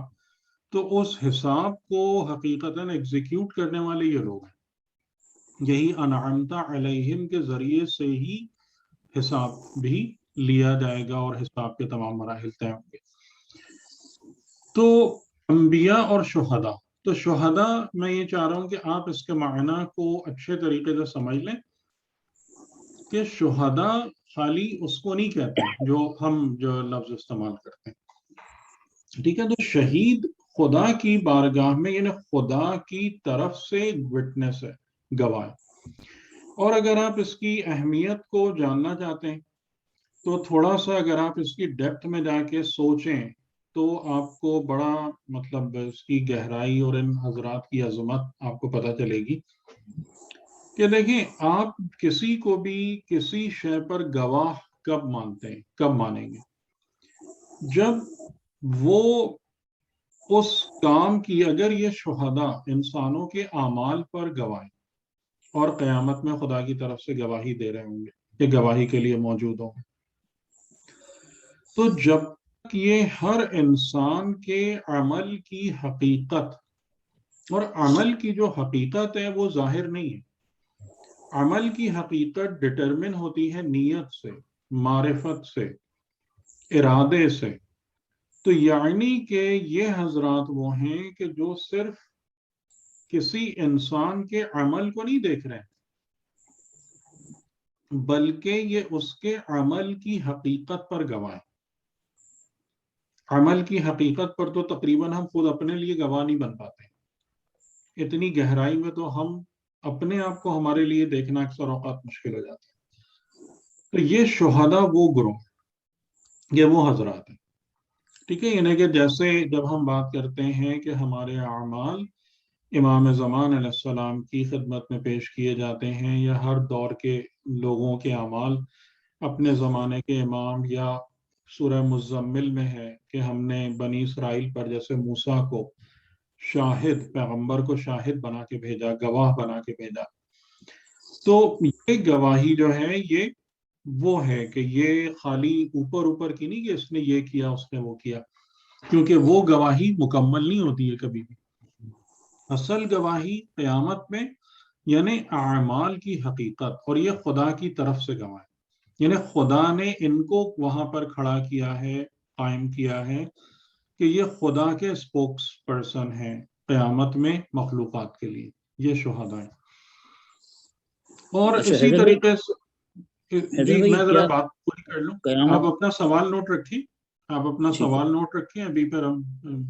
تو اس حساب کو حقیقتاً ایگزیکیوٹ کرنے والے یہ لوگ ہیں. یہی انعمت علیہم کے ذریعے سے ہی حساب بھی لیا جائے گا اور حساب کے تمام مراحل طے ہوں گے. تو انبیاء اور شہداء، تو شہداء میں یہ چاہ رہا ہوں کہ آپ اس کے معنی کو اچھے طریقے سے سمجھ لیں کہ شہداء خالی اس کو نہیں کہتے جو ہم جو لفظ استعمال کرتے ہیں. ٹھیک ہے، تو شہید خدا کی بارگاہ میں یعنی خدا کی طرف سے وٹنس ہے، گواہ. اور اگر آپ اس کی اہمیت کو جاننا چاہتے ہیں تو تھوڑا سا اگر آپ اس کی ڈیپتھ میں جا کے سوچیں تو آپ کو بڑا مطلب اس کی گہرائی اور ان حضرات کی عظمت آپ کو پتہ چلے گی. کہ دیکھیں، آپ کسی کو بھی کسی شے پر گواہ کب مانتے ہیں، کب مانیں گے؟ جب وہ اس کام کی، اگر یہ شہداء انسانوں کے اعمال پر گواہ اور قیامت میں خدا کی طرف سے گواہی دے رہے ہوں گے، کہ گواہی کے لیے موجود ہوں گے، تو جب تک یہ ہر انسان کے عمل کی حقیقت، اور عمل کی جو حقیقت ہے وہ ظاہر نہیں ہے. عمل کی حقیقت ڈٹرمن ہوتی ہے نیت سے، معرفت سے، ارادے سے. تو یعنی کہ یہ حضرات وہ ہیں کہ جو صرف کسی انسان کے عمل کو نہیں دیکھ رہے بلکہ یہ اس کے عمل کی حقیقت پر گواہ ہیں. عمل کی حقیقت پر تو تقریباً ہم خود اپنے لیے گواہ نہیں بن پاتے. اتنی گہرائی میں تو ہم اپنے آپ کو ہمارے لیے دیکھنا اکثر اوقات مشکل ہو جاتا ہے. تو یہ شہداء وہ گروہ، یہ وہ حضرات ہیں. ٹھیک ہے، یعنی کہ جیسے جب ہم بات کرتے ہیں کہ ہمارے اعمال امام زمان علیہ السلام کی خدمت میں پیش کیے جاتے ہیں، یا ہر دور کے لوگوں کے اعمال اپنے زمانے کے امام، یا سورہ مزمل میں ہے کہ ہم نے بنی اسرائیل پر جیسے موسیٰ کو شاہد، پیغمبر کو شاہد بنا کے بھیجا، گواہ بنا کے بھیجا. تو یہ گواہی جو ہے یہ وہ ہے کہ یہ خالی اوپر اوپر کی نہیں کہ اس نے یہ کیا اس نے وہ کیا، کیونکہ وہ گواہی مکمل نہیں ہوتی ہے کبھی بھی. اصل گواہی قیامت میں یعنی اعمال کی حقیقت، اور یہ خدا کی طرف سے گواہ ہے. یعنی خدا نے ان کو وہاں پر کھڑا کیا ہے، قائم کیا ہے کہ یہ خدا کے اسپوکس پرسن ہیں قیامت میں مخلوقات کے لیے. یہ شہداء ہیں. اور اچھا اسی حیدر بھائی، طریقے سے جی میں ذرا کیا بات پوری کر لوں. قیامت؟ آپ اپنا سوال نوٹ رکھیں، آپ اپنا ٹھیک ہے، سوال نوٹ رکھیں، ابھی پھر ہم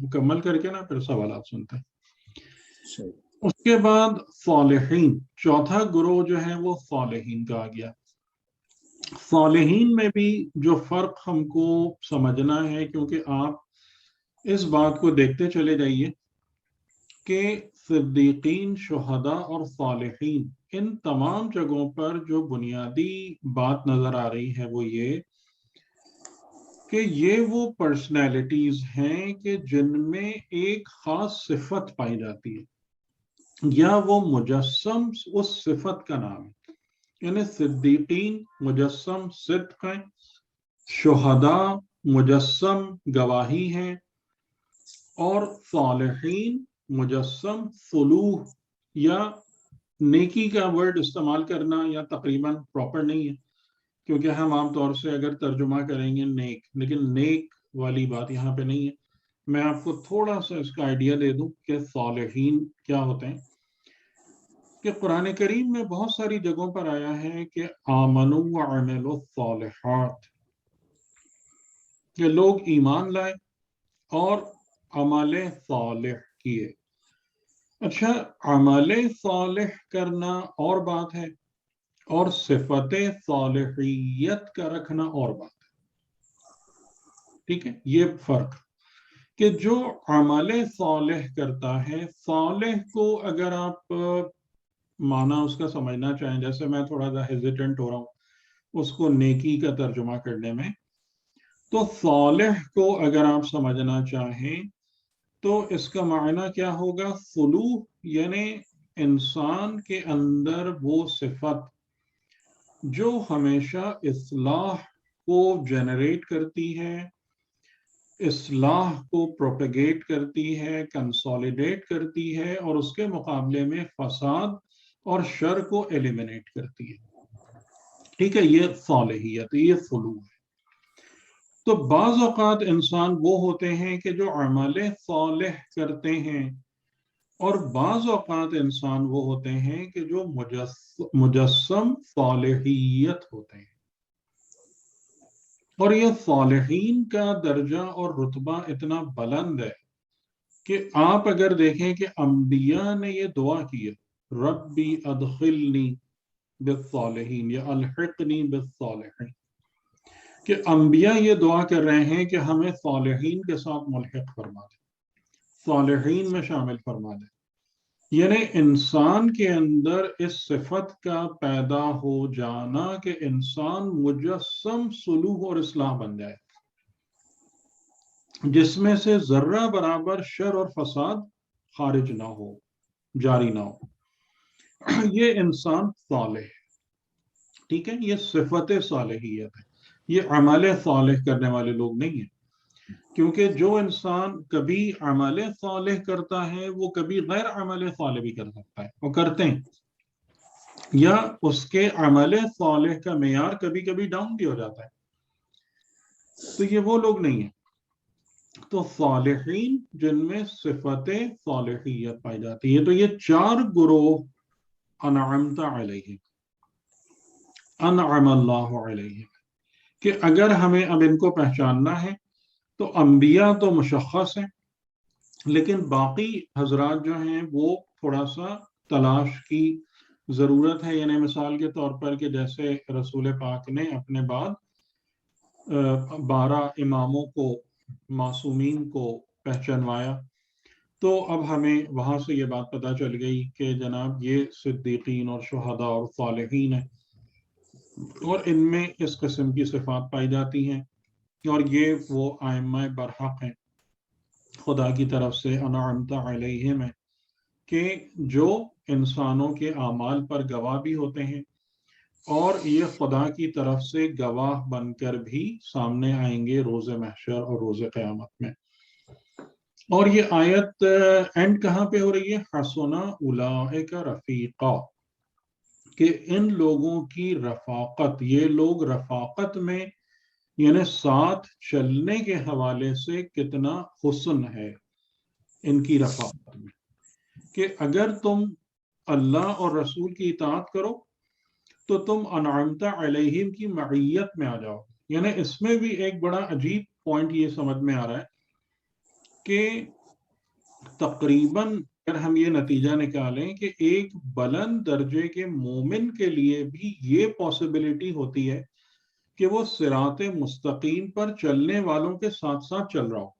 مکمل کر کے نا پھر سوالات سنتے ہیں. صحیح. اس کے بعد صالحین، چوتھا گروہ جو ہے وہ صالحین کا آ گیا. صالحین میں بھی جو فرق ہم کو سمجھنا ہے، کیونکہ آپ اس بات کو دیکھتے چلے جائیے کہ صدیقین، شہداء اور صالحین، ان تمام جگہوں پر جو بنیادی بات نظر آ رہی ہے وہ یہ کہ یہ وہ پرسنالٹیز ہیں کہ جن میں ایک خاص صفت پائی جاتی ہے، یا وہ مجسم اس صفت کا نام ہے. یعنی صدیقین مجسم صدق ہیں، شہداء مجسم گواہی ہیں، اور صالحین مجسم صلوح یا نیکی کا ورڈ استعمال کرنا یا تقریباً پراپر نہیں ہے، کیونکہ ہم عام طور سے اگر ترجمہ کریں گے نیک، لیکن نیک والی بات یہاں پہ نہیں ہے. میں آپ کو تھوڑا سا اس کا آئیڈیا دے دوں کہ صالحین کیا ہوتے ہیں. کہ قرآن کریم میں بہت ساری جگہوں پر آیا ہے کہ آمنوا وعملوا الصالحات، کہ لوگ ایمان لائے اور عمل صالح کیے. اچھا، عمل صالح کرنا اور بات ہے، اور صفت صالحیت کا رکھنا اور بات ہے. ٹھیک ہے، یہ فرق کہ جو عمل صالح کرتا ہے، صالح کو اگر آپ معنی اس کا سمجھنا چاہیں، جیسے میں تھوڑا سا ہیزیٹنٹ ہو رہا ہوں اس کو نیکی کا ترجمہ کرنے میں، تو صالح کو اگر آپ سمجھنا چاہیں تو اس کا معنی کیا ہوگا؟ صلوح، یعنی انسان کے اندر وہ صفت جو ہمیشہ اصلاح کو جنریٹ کرتی ہے، اصلاح کو پروپیگیٹ کرتی ہے، کنسولیڈیٹ کرتی ہے، اور اس کے مقابلے میں فساد اور شر کو ایلیمنیٹ کرتی ہے. ٹھیک ہے، یہ صالحیت، یہ صلوح ہے. تو بعض اوقات انسان وہ ہوتے ہیں کہ جو عمل صالح کرتے ہیں، اور بعض اوقات انسان وہ ہوتے ہیں کہ جو مجسم صالحیت ہوتے ہیں. اور یہ صالحین کا درجہ اور رتبہ اتنا بلند ہے کہ آپ اگر دیکھیں کہ انبیاء نے یہ دعا کی ہے، ربی ادخلنی بالصالحین یا الحقنی بالصالحین، کہ انبیاء یہ دعا کر رہے ہیں کہ ہمیں صالحین کے ساتھ ملحق فرما دے، صالحین میں شامل فرما دے. یعنی انسان کے اندر اس صفت کا پیدا ہو جانا کہ انسان مجسم صلوح اور اصلاح بن جائے، جس میں سے ذرہ برابر شر اور فساد خارج نہ ہو، جاری نہ ہو. یہ انسان صالح ہے. ٹھیک ہے، یہ صفت صالحیت ہے. یہ عمل صالح کرنے والے لوگ نہیں ہیں، کیونکہ جو انسان کبھی عمل صالح کرتا ہے وہ کبھی غیر عمل صالح بھی کر سکتا ہے، وہ کرتے ہیں، یا اس کے عمل صالح کا معیار کبھی کبھی ڈاؤن بھی ہو جاتا ہے. تو یہ وہ لوگ نہیں ہیں. تو صالحین جن میں صفت صالحیت پائی جاتی ہے. تو یہ 4 گروہ انعمت علیہم، انعم اللہ علیہم، کہ اگر ہمیں اب ان کو پہچاننا ہے تو انبیاء تو مشخص ہیں، لیکن باقی حضرات جو ہیں وہ تھوڑا سا تلاش کی ضرورت ہے. یعنی مثال کے طور پر کہ جیسے رسول پاک نے اپنے بعد 12 اماموں کو، معصومین کو پہچانوایا، تو اب ہمیں وہاں سے یہ بات پتہ چل گئی کہ جناب یہ صدیقین اور شہداء اور صالحین ہیں، اور ان میں اس قسم کی صفات پائی جاتی ہیں، اور یہ وہ ائمہ برحق ہیں خدا کی طرف سے، انعمت علیہم ہے، کہ جو انسانوں کے اعمال پر گواہ بھی ہوتے ہیں، اور یہ خدا کی طرف سے گواہ بن کر بھی سامنے آئیں گے روز محشر اور روز قیامت میں. اور یہ آیت اینڈ کہاں پہ ہو رہی ہے؟ حسن اولئک رفیقا، کہ ان لوگوں کی رفاقت، یہ لوگ رفاقت میں یعنی ساتھ چلنے کے حوالے سے کتنا حسن ہے ان کی رفاقت میں، کہ اگر تم اللہ اور رسول کی اطاعت کرو تو تم انعمت علیہم کی معیت میں آ جاؤ. یعنی اس میں بھی ایک بڑا عجیب پوائنٹ یہ سمجھ میں آ رہا ہے کہ تقریباً اگر ہم یہ نتیجہ نکالیں کہ ایک بلند درجے کے مومن کے لیے بھی یہ پاسبلٹی ہوتی ہے کہ وہ صراط مستقیم پر چلنے والوں کے ساتھ ساتھ چل رہا ہو،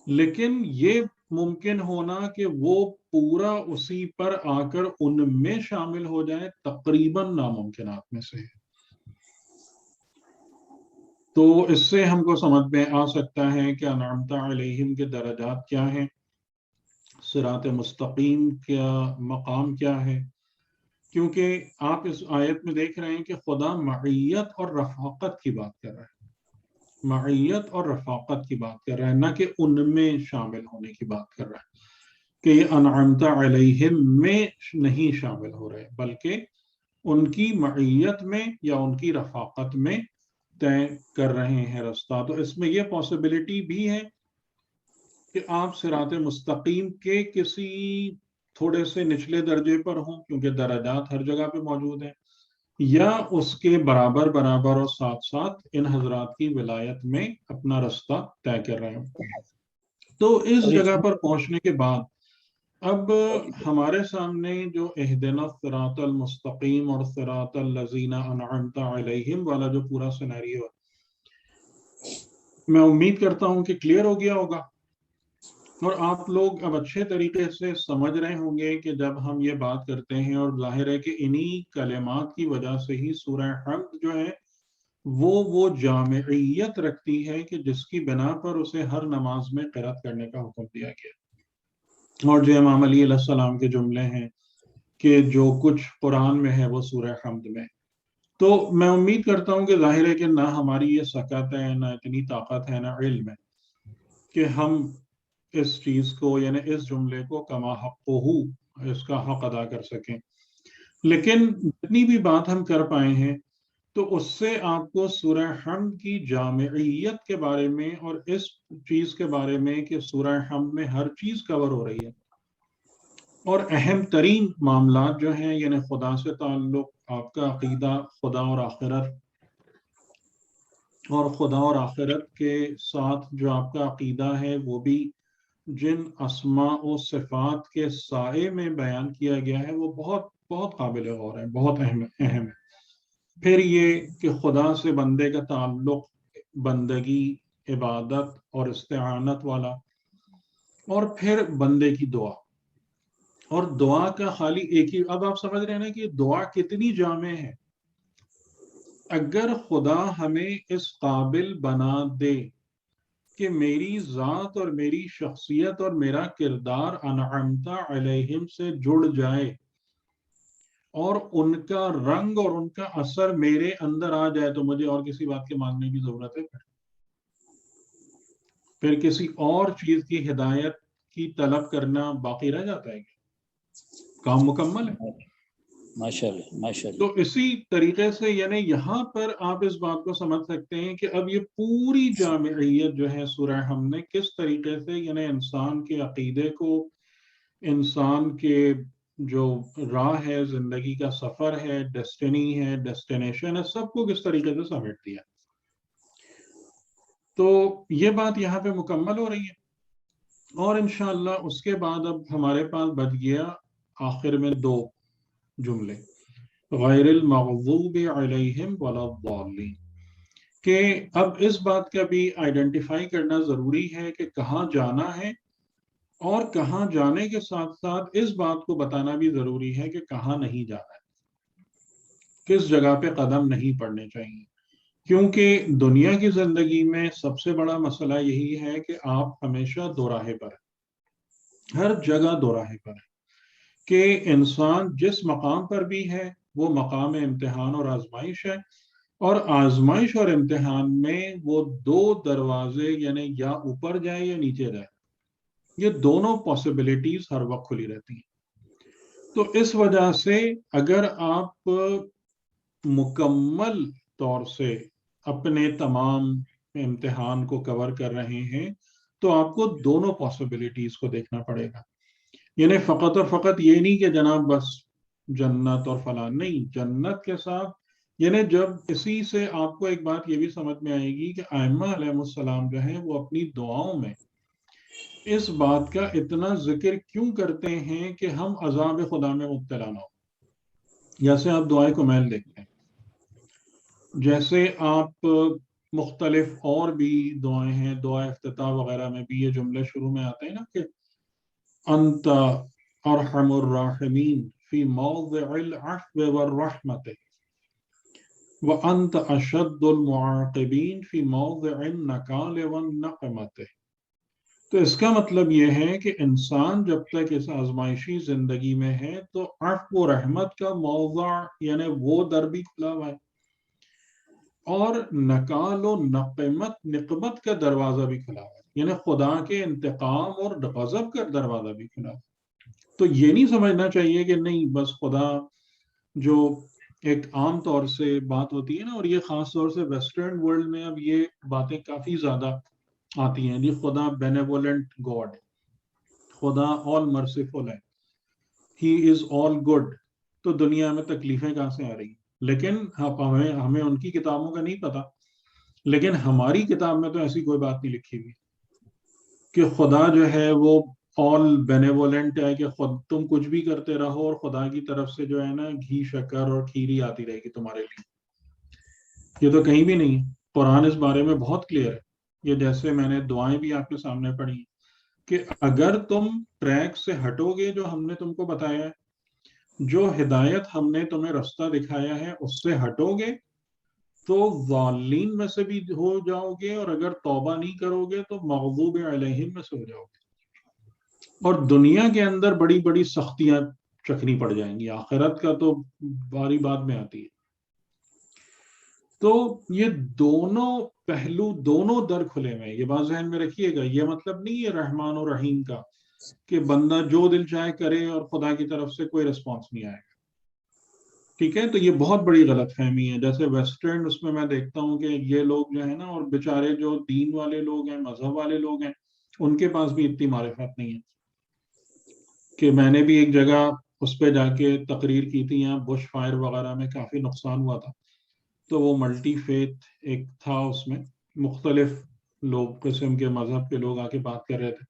لیکن یہ ممکن ہونا کہ وہ پورا اسی پر آ کر ان میں شامل ہو جائے تقریباً ناممکنات میں سے ہے. تو اس سے ہم کو سمجھ میں آ سکتا ہے کہ انعمت علیہم کے درجات کیا ہیں، صراط مستقیم کا مقام کیا ہے. کیونکہ آپ اس آیت میں دیکھ رہے ہیں کہ خدا معیت اور رفاقت کی بات کر رہا ہے، معیت اور رفاقت کی بات کر رہا ہے، نہ کہ ان میں شامل ہونے کی بات کر رہا ہے. کہ یہ انعمت علیہم میں نہیں شامل ہو رہے، بلکہ ان کی معیت میں یا ان کی رفاقت میں طے کر رہے ہیں رستہ۔ تو اس میں یہ پاسبلٹی بھی ہے کہ آپ صراط مستقیم کے کسی تھوڑے سے نچلے درجے پر ہوں، کیونکہ درجات ہر جگہ پہ موجود ہیں، یا اس کے برابر برابر اور ساتھ ساتھ ان حضرات کی ولایت میں اپنا رستہ طے کر رہے ہوں۔ تو اس جگہ پر پہنچنے کے بعد اب ہمارے سامنے جو اہدنا الصراط المستقیم اور صراط الذین انعمت علیہم والا جو پورا سینیریو ہے، میں امید کرتا ہوں کہ کلیئر ہو گیا ہوگا، اور آپ لوگ اب اچھے طریقے سے سمجھ رہے ہوں گے کہ جب ہم یہ بات کرتے ہیں، اور ظاہر ہے کہ انہی کلمات کی وجہ سے ہی سورہ حمد جو ہے وہ جامعیت رکھتی ہے کہ جس کی بنا پر اسے ہر نماز میں قرأت کرنے کا حکم دیا گیا، اور جو امام علی علیہ السلام کے جملے ہیں کہ جو کچھ قرآن میں ہے وہ سورہ حمد میں۔ تو میں امید کرتا ہوں کہ ظاہر ہے کہ نہ ہماری یہ سکت ہے، نہ اتنی طاقت ہے، نہ علم ہے کہ ہم اس چیز کو، یعنی اس جملے کو کما حقہ، اس کا حق ادا کر سکیں، لیکن جتنی بھی بات ہم کر پائے ہیں تو اس سے آپ کو سورہ حمد کی جامعیت کے بارے میں اور اس چیز کے بارے میں کہ سورہ حمد میں ہر چیز کور ہو رہی ہے، اور اہم ترین معاملات جو ہیں، یعنی خدا سے تعلق، آپ کا عقیدہ، خدا اور آخرت، اور خدا اور آخرت کے ساتھ جو آپ کا عقیدہ ہے وہ بھی جن اسماء و صفات کے سائے میں بیان کیا گیا ہے، وہ بہت بہت قابل غور ہے، بہت اہم ہے۔ پھر یہ کہ خدا سے بندے کا تعلق، بندگی، عبادت اور استعانت والا، اور پھر بندے کی دعا، اور دعا کا خالی ایک ہی، اب آپ سمجھ رہے ہیں نا کہ دعا کتنی جامع ہے۔ اگر خدا ہمیں اس قابل بنا دے کہ میری ذات اور میری شخصیت اور میرا کردار انعمت علیہم سے جڑ جائے، اور ان کا رنگ اور ان کا اثر میرے اندر آ جائے، تو مجھے اور کسی بات کے مانگنے کی ضرورت ہے؟ پھر کسی اور چیز کی ہدایت کی طلب کرنا باقی رہ جاتا ہے؟ کام مکمل ہے۔ ماشاءاللہ ماشاءاللہ۔ تو اسی طریقے سے یعنی یہاں پر آپ اس بات کو سمجھ سکتے ہیں کہ اب یہ پوری جامعیت جو ہے سورہ حمد نے کس طریقے سے، یعنی انسان کے عقیدے کو، انسان کے جو راہ ہے، زندگی کا سفر ہے، ڈیسٹنی ہے، ڈیسٹینیشن ہے، سب کو کس طریقے سے سمیٹ دیا۔ تو یہ بات یہاں پہ مکمل ہو رہی ہے، اور انشاءاللہ اس کے بعد اب ہمارے پاس بچ گیا آخر میں دو جملے، غیر المغضوب علیہم ولا الضالین، کہ اب اس بات کا بھی آئیڈینٹیفائی کرنا ضروری ہے کہ کہاں جانا ہے، اور کہاں جانے کے ساتھ ساتھ اس بات کو بتانا بھی ضروری ہے کہ کہاں نہیں جانا ہے، کس جگہ پہ قدم نہیں پڑنے چاہیے، کیونکہ دنیا کی زندگی میں سب سے بڑا مسئلہ یہی ہے کہ آپ ہمیشہ دو راہے پر ہیں، ہر جگہ دو راہے پر ہیں، کہ انسان جس مقام پر بھی ہے وہ مقام امتحان اور آزمائش ہے، اور آزمائش اور امتحان میں وہ دو دروازے، یعنی یا اوپر جائے یا نیچے جائے، یہ دونوں پاسبلٹیز ہر وقت کھلی رہتی ہیں۔ تو اس وجہ سے اگر آپ مکمل طور سے اپنے تمام امتحان کو کور کر رہے ہیں تو آپ کو دونوں پاسبلٹیز کو دیکھنا پڑے گا، یعنی فقط اور فقط یہ نہیں کہ جناب بس جنت اور فلاں، نہیں، جنت کے ساتھ، یعنی جب اسی سے آپ کو ایک بات یہ بھی سمجھ میں آئے گی کہ ائمہ علیہ السلام جو ہیں وہ اپنی دعاؤں میں اس بات کا اتنا ذکر کیوں کرتے ہیں کہ ہم عذاب خدا میں مبتلا نہ ہو۔ جیسے آپ دعائے کمیل دیکھتے ہیں، جیسے آپ مختلف اور بھی دعائیں ہیں، دعائے افتتاح وغیرہ میں بھی یہ جملے شروع میں آتے ہیں نا کہ انت ارحم الراحمین فی موضع العفو والرحمت وانت اشد المعاقبین فی موضع النکال والنقمت۔ تو اس کا مطلب یہ ہے کہ انسان جب تک اس آزمائشی زندگی میں ہے تو عفو و رحمت کا موضع، یعنی وہ در بھی کھلا ہوا ہے، اور نکال و نقمت کا دروازہ بھی کھلا ہوا ہے، یعنی خدا کے انتقام اور غضب کا دروازہ بھی کھلا. تو یہ نہیں سمجھنا چاہیے کہ نہیں بس خدا جو ایک عام طور سے بات ہوتی ہے نا، اور یہ خاص طور سے ویسٹرن ورلڈ میں اب یہ باتیں کافی زیادہ آتی ہیں جی، خدا بینیولنٹ گاڈ، خدا آل مرسیفل ہے، ہی از آل گڈ. تو دنیا میں تکلیفیں کہاں سے آ رہی ہیں؟ لیکن ہمیں ان کی کتابوں کا نہیں پتا، لیکن ہماری کتاب میں تو ایسی کوئی بات نہیں لکھی ہوئی کہ خدا جو ہے وہ آل بینیولنٹ ہے، کہ خود تم کچھ بھی کرتے رہو اور خدا کی طرف سے جو ہے نا گھی شکر اور کھیری آتی رہے گی تمہارے لیے. یہ تو کہیں بھی نہیں ہے. قرآن اس بارے میں بہت کلیئر ہے. یہ جیسے میں نے دعائیں بھی آپ کے سامنے پڑھی کہ اگر تم ٹریک سے ہٹو گے جو ہم نے تم کو بتایا ہے، جو ہدایت ہم نے تمہیں رستہ دکھایا ہے اس سے ہٹو گے تو ضالین میں سے بھی ہو جاؤ گے، اور اگر توبہ نہیں کرو گے تو مغضوب علیہم میں سے ہو جاؤ گے، اور دنیا کے اندر بڑی بڑی سختیاں چکھنی پڑ جائیں گی. آخرت کا تو باری بعد میں آتی ہے. تو یہ دونوں پہلو، دونوں در کھلے ہوئے ہیں. یہ بات ذہن میں رکھیے گا. یہ مطلب نہیں ہے رحمان و رحیم کا کہ بندہ جو دل چاہے کرے اور خدا کی طرف سے کوئی رسپانس نہیں آئے گا. ٹھیک ہے، تو یہ بہت بڑی غلط فہمی ہے. جیسے ویسٹرن اس میں دیکھتا ہوں کہ یہ لوگ جو ہے نا، اور بیچارے جو دین والے لوگ ہیں، مذہب والے لوگ ہیں، ان کے پاس بھی اتنی معرفت نہیں ہے. کہ میں نے بھی ایک جگہ اس پہ جا کے تقریر کی تھی، یہاں بش فائر وغیرہ میں کافی نقصان ہوا تھا. تو وہ ملٹی فیتھ ایک تھا، اس میں مختلف لوگ، قسم کے مذہب کے لوگ آ کے بات کر رہے تھے.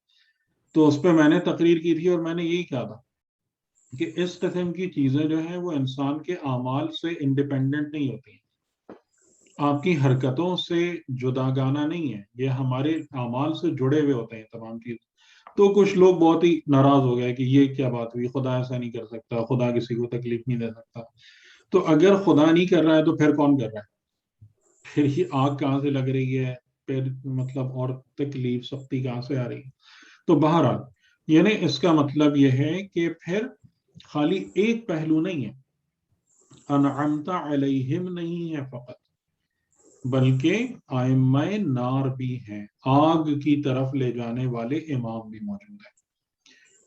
تو اس پہ میں نے تقریر کی تھی اور میں نے یہی کہا تھا کہ اس قسم کی چیزیں جو ہیں وہ انسان کے اعمال سے انڈیپینڈنٹ نہیں ہوتی ہیں، آپ کی حرکتوں سے جداگانہ نہیں ہے، یہ ہمارے اعمال سے جڑے ہوئے ہوتے ہیں تمام چیز. تو کچھ لوگ بہت ہی ناراض ہو گئے کہ یہ کیا بات ہوئی، خدا ایسا نہیں کر سکتا، خدا کسی کو تکلیف نہیں دے سکتا. تو اگر خدا نہیں کر رہا ہے تو پھر کون کر رہا ہے؟ پھر یہ آگ کہاں سے لگ رہی ہے، پھر مطلب اور تکلیف سختی کہاں سے آ رہی ہے؟ تو بہرحال یعنی اس کا مطلب یہ ہے کہ پھر خالی ایک پہلو نہیں ہے، انعمت علیہم نہیں ہے فقط، بلکہ ائمہ نار بھی ہیں، آگ کی طرف لے جانے والے امام بھی موجود ہیں.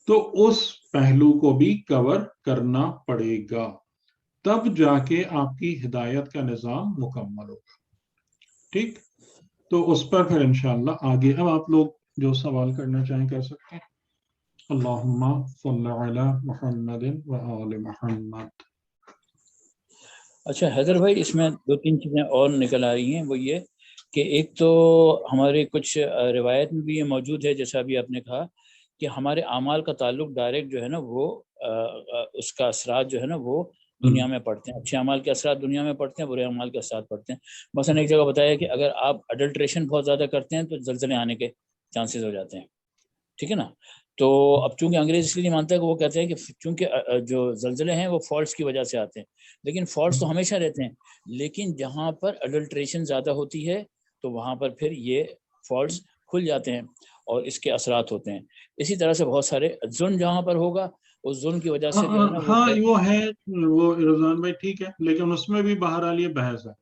تو اس پہلو کو بھی کور کرنا پڑے گا، تب جا کے آپ کی ہدایت کا نظام مکمل ہوگا. ٹھیک، تو اس پر پھر انشاءاللہ آگے اب آپ لوگ جو سوال کرنا چاہیں کر سکتے ہیں. اللہم صلی علی محمد و آل محمد. اچھا حیدر بھائی، اس میں دو تین چیزیں اور نکل آ رہی ہیں. وہ یہ کہ ایک تو ہمارے کچھ روایت میں بھی یہ موجود ہے، جیسا ابھی آپ نے کہا کہ ہمارے اعمال کا تعلق ڈائریکٹ جو ہے نا وہ اس کا اثرات جو ہے نا وہ دنیا میں پڑتے ہیں. اچھے اعمال کے اثرات دنیا میں پڑتے ہیں، برے اعمال کے اثرات پڑتے ہیں. مثلا ایک جگہ بتایا کہ اگر آپ اڈلٹریشن بہت زیادہ کرتے ہیں تو زلزلے آنے کے چانسز ہو جاتے ہیں. ٹھیک ہے نا. تو اب چونکہ انگریز اس لیے مانتا ہے کہ وہ کہتے ہیں کہ چونکہ جو زلزلے ہیں وہ فالٹس کی وجہ سے آتے ہیں، لیکن فالٹس تو ہمیشہ رہتے ہیں، لیکن جہاں پر اڈلٹریشن زیادہ ہوتی ہے تو وہاں پر پھر یہ فالٹس کھل جاتے ہیں اور اس کے اثرات ہوتے ہیں. اسی طرح سے بہت سارے ظلم جہاں پر ہوگا اس ظلم کی وجہ سے جو ہے نا ہاں وہ ہے، وہ رضوان بھائی ٹھیک ہے، لیکن اس میں بھی بہرحال یہ بحث ہے،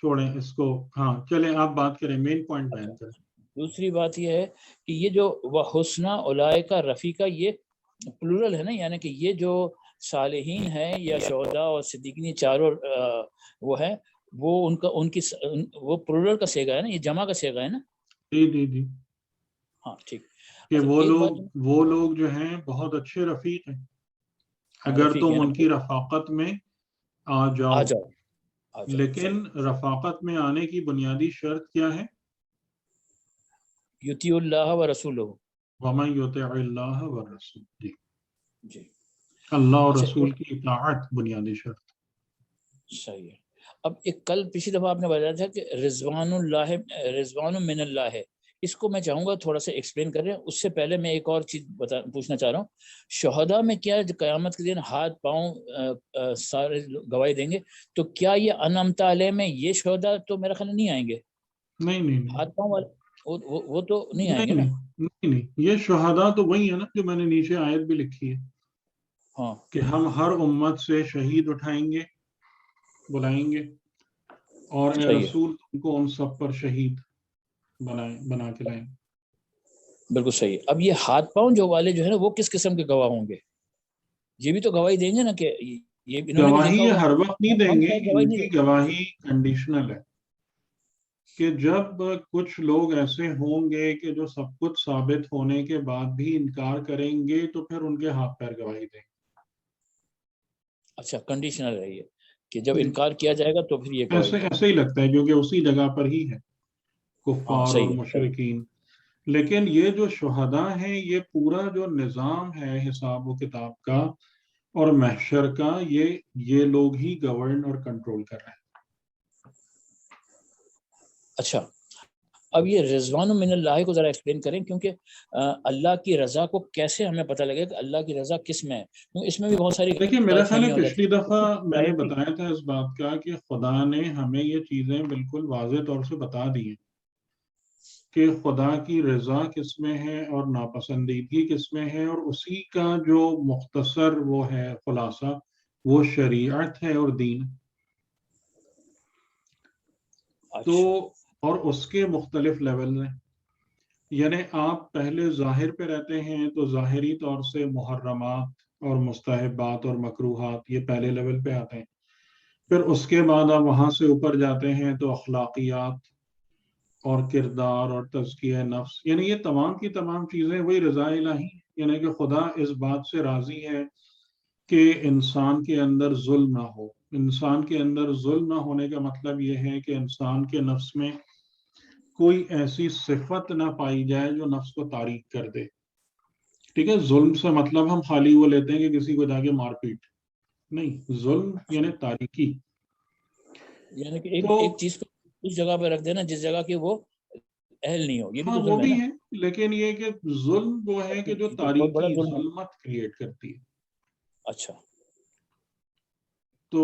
چھوڑیں اس کو. ہاں چلیں آپ بات کریں، مین پوائنٹ بیان کریں. دوسری بات یہ ہے کہ یہ جو وحسنہ اولئک رفیقہ یہ پلورل ہے نا، یعنی کہ یہ جو صالحین ہیں یا شہداء اور صدیقین چاروں وہ ہے، وہ ان کی وہ پلورل کا صیغہ ہے نا، یہ جمع کا صیغہ ہے نا. جی ہاں ٹھیک. کہ اچھا وہ لوگ جو ہیں بہت اچھے رفیق ہیں، اگر تم ان کی رفاقت میں آ جاؤ. لیکن رفاقت میں آنے کی بنیادی شرط کیا ہے؟ یطیع اللہ و رسولہ، وَمَن یُطِعِ اللَّهَ وَالرَّسُولَ. جی اللہ اور رسول کی اطاعت بنیادی شرط. صحیح ہے. اب ایک کل پچھلی دفعہ آپ نے بتایا تھا کہ رضوان من اللہ ہے، اس کو میں چاہوں گا تھوڑا سا ایکسپلین کر رہے ہیں. اس سے پہلے میں ایک اور چیز پوچھنا چاہ رہا ہوں. شہداء میں کیا قیامت کے دن ہاتھ پاؤں سارے گواہی دیں گے، تو کیا یہ انعمت علیہ میں یہ شہداء تو میرا خیال نہیں آئیں گے؟ نہیں ہاتھ پاؤں والے وہ تو نہیں آئیں گے نا. نہیں، یہ شہداء تو وہی ہے نا جو میں نے نیچے آیت بھی لکھی ہے. ہاں کہ ہم ہر امت سے شہید اٹھائیں گے، بلائیں گے، اور اے رسول ان کو ان سب پر شہید بنا کے لائیں. بالکل صحیح. اب یہ ہاتھ پاؤں جو والے جو ہے نا وہ کس قسم کے گواہ ہوں گے؟ یہ بھی تو گواہی دیں گے نا کہ یہ انہوں نے بھی گواہی دیکھا یہ ہوگا. ہر وقت نہیں دیں ہم گے، شاید گواہی ان نہیں کی دیں. گواہی کنڈیشنل ہے کہ جب کچھ لوگ ایسے ہوں گے کہ جو سب کچھ ثابت ہونے کے بعد بھی انکار کریں گے تو پھر ان کے ہاتھ پیر گواہی دیں اچھا کنڈیشنل ہے یہ کہ جب گے. انکار کیا جائے گا تو پھر یہ گواہی ایسے دیں. ایسے ہی لگتا ہے کیونکہ اسی جگہ پر ہی ہے ہاں کفار اور صحیح ہے. مشرکین. لیکن یہ جو شہداء ہیں یہ پورا جو نظام ہے حساب و کتاب کا اور محشر کا، یہ لوگ ہی گورن اور کنٹرول کر رہے ہیں. اچھا اب یہ رضوان من اللہ کو ذرا ایکسپلین کریں، کیونکہ اللہ کی رضا کو کیسے ہمیں پتہ لگے کہ اللہ کی رضا کس میں ہے؟ اس میں بھی بہت ساری دیکھیے میرا غلط خیال ہے فہمیاں ہو جاتی پچھلی دفعہ میں نے ہیں. بتایا تھا اس بات کا کہ خدا نے ہمیں یہ چیزیں بالکل واضح طور سے بتا دی ہیں کہ خدا کی رضا کس میں ہے اور ناپسندیدگی کس میں ہے، اور اسی کا جو مختصر وہ ہے خلاصہ وہ شریعت ہے اور دین. تو اچھا اور اس کے مختلف لیول ہیں. یعنی آپ پہلے ظاہر پہ رہتے ہیں تو ظاہری طور سے محرمات اور مستحبات اور مکروہات یہ پہلے لیول پہ آتے ہیں. پھر اس کے بعد آپ وہاں سے اوپر جاتے ہیں تو اخلاقیات اور کردار اور تزکیہ نفس، یعنی یہ تمام کی تمام چیزیں وہی رضا الہی ہیں. یعنی کہ خدا اس بات سے راضی ہے کہ انسان کے اندر ظلم نہ ہو. انسان کے اندر ظلم نہ ہونے کا مطلب یہ ہے کہ انسان کے نفس میں کوئی ایسی صفت نہ پائی جائے جو نفس کو تاریک کر دے. ٹھیک ہے، ظلم سے مطلب ہم خالی وہ لیتے ہیں کہ کسی کو جا کے مار پیٹ نہیں، ظلم یعنی تاریکی. یعنی کہ تو ایک چیز کو اس جگہ پہ رکھ دینا جس جگہ کی وہ اہل نہیں ہو، یہ بھی ہاں تو وہ ظلم ہے بھی نا. ہے، لیکن یہ کہ ظلم وہ ہے کہ جو یہ تو بہت بڑا تاریکی ظلم ہے. ظلمت کریٹ کرتی ہے. اچھا تو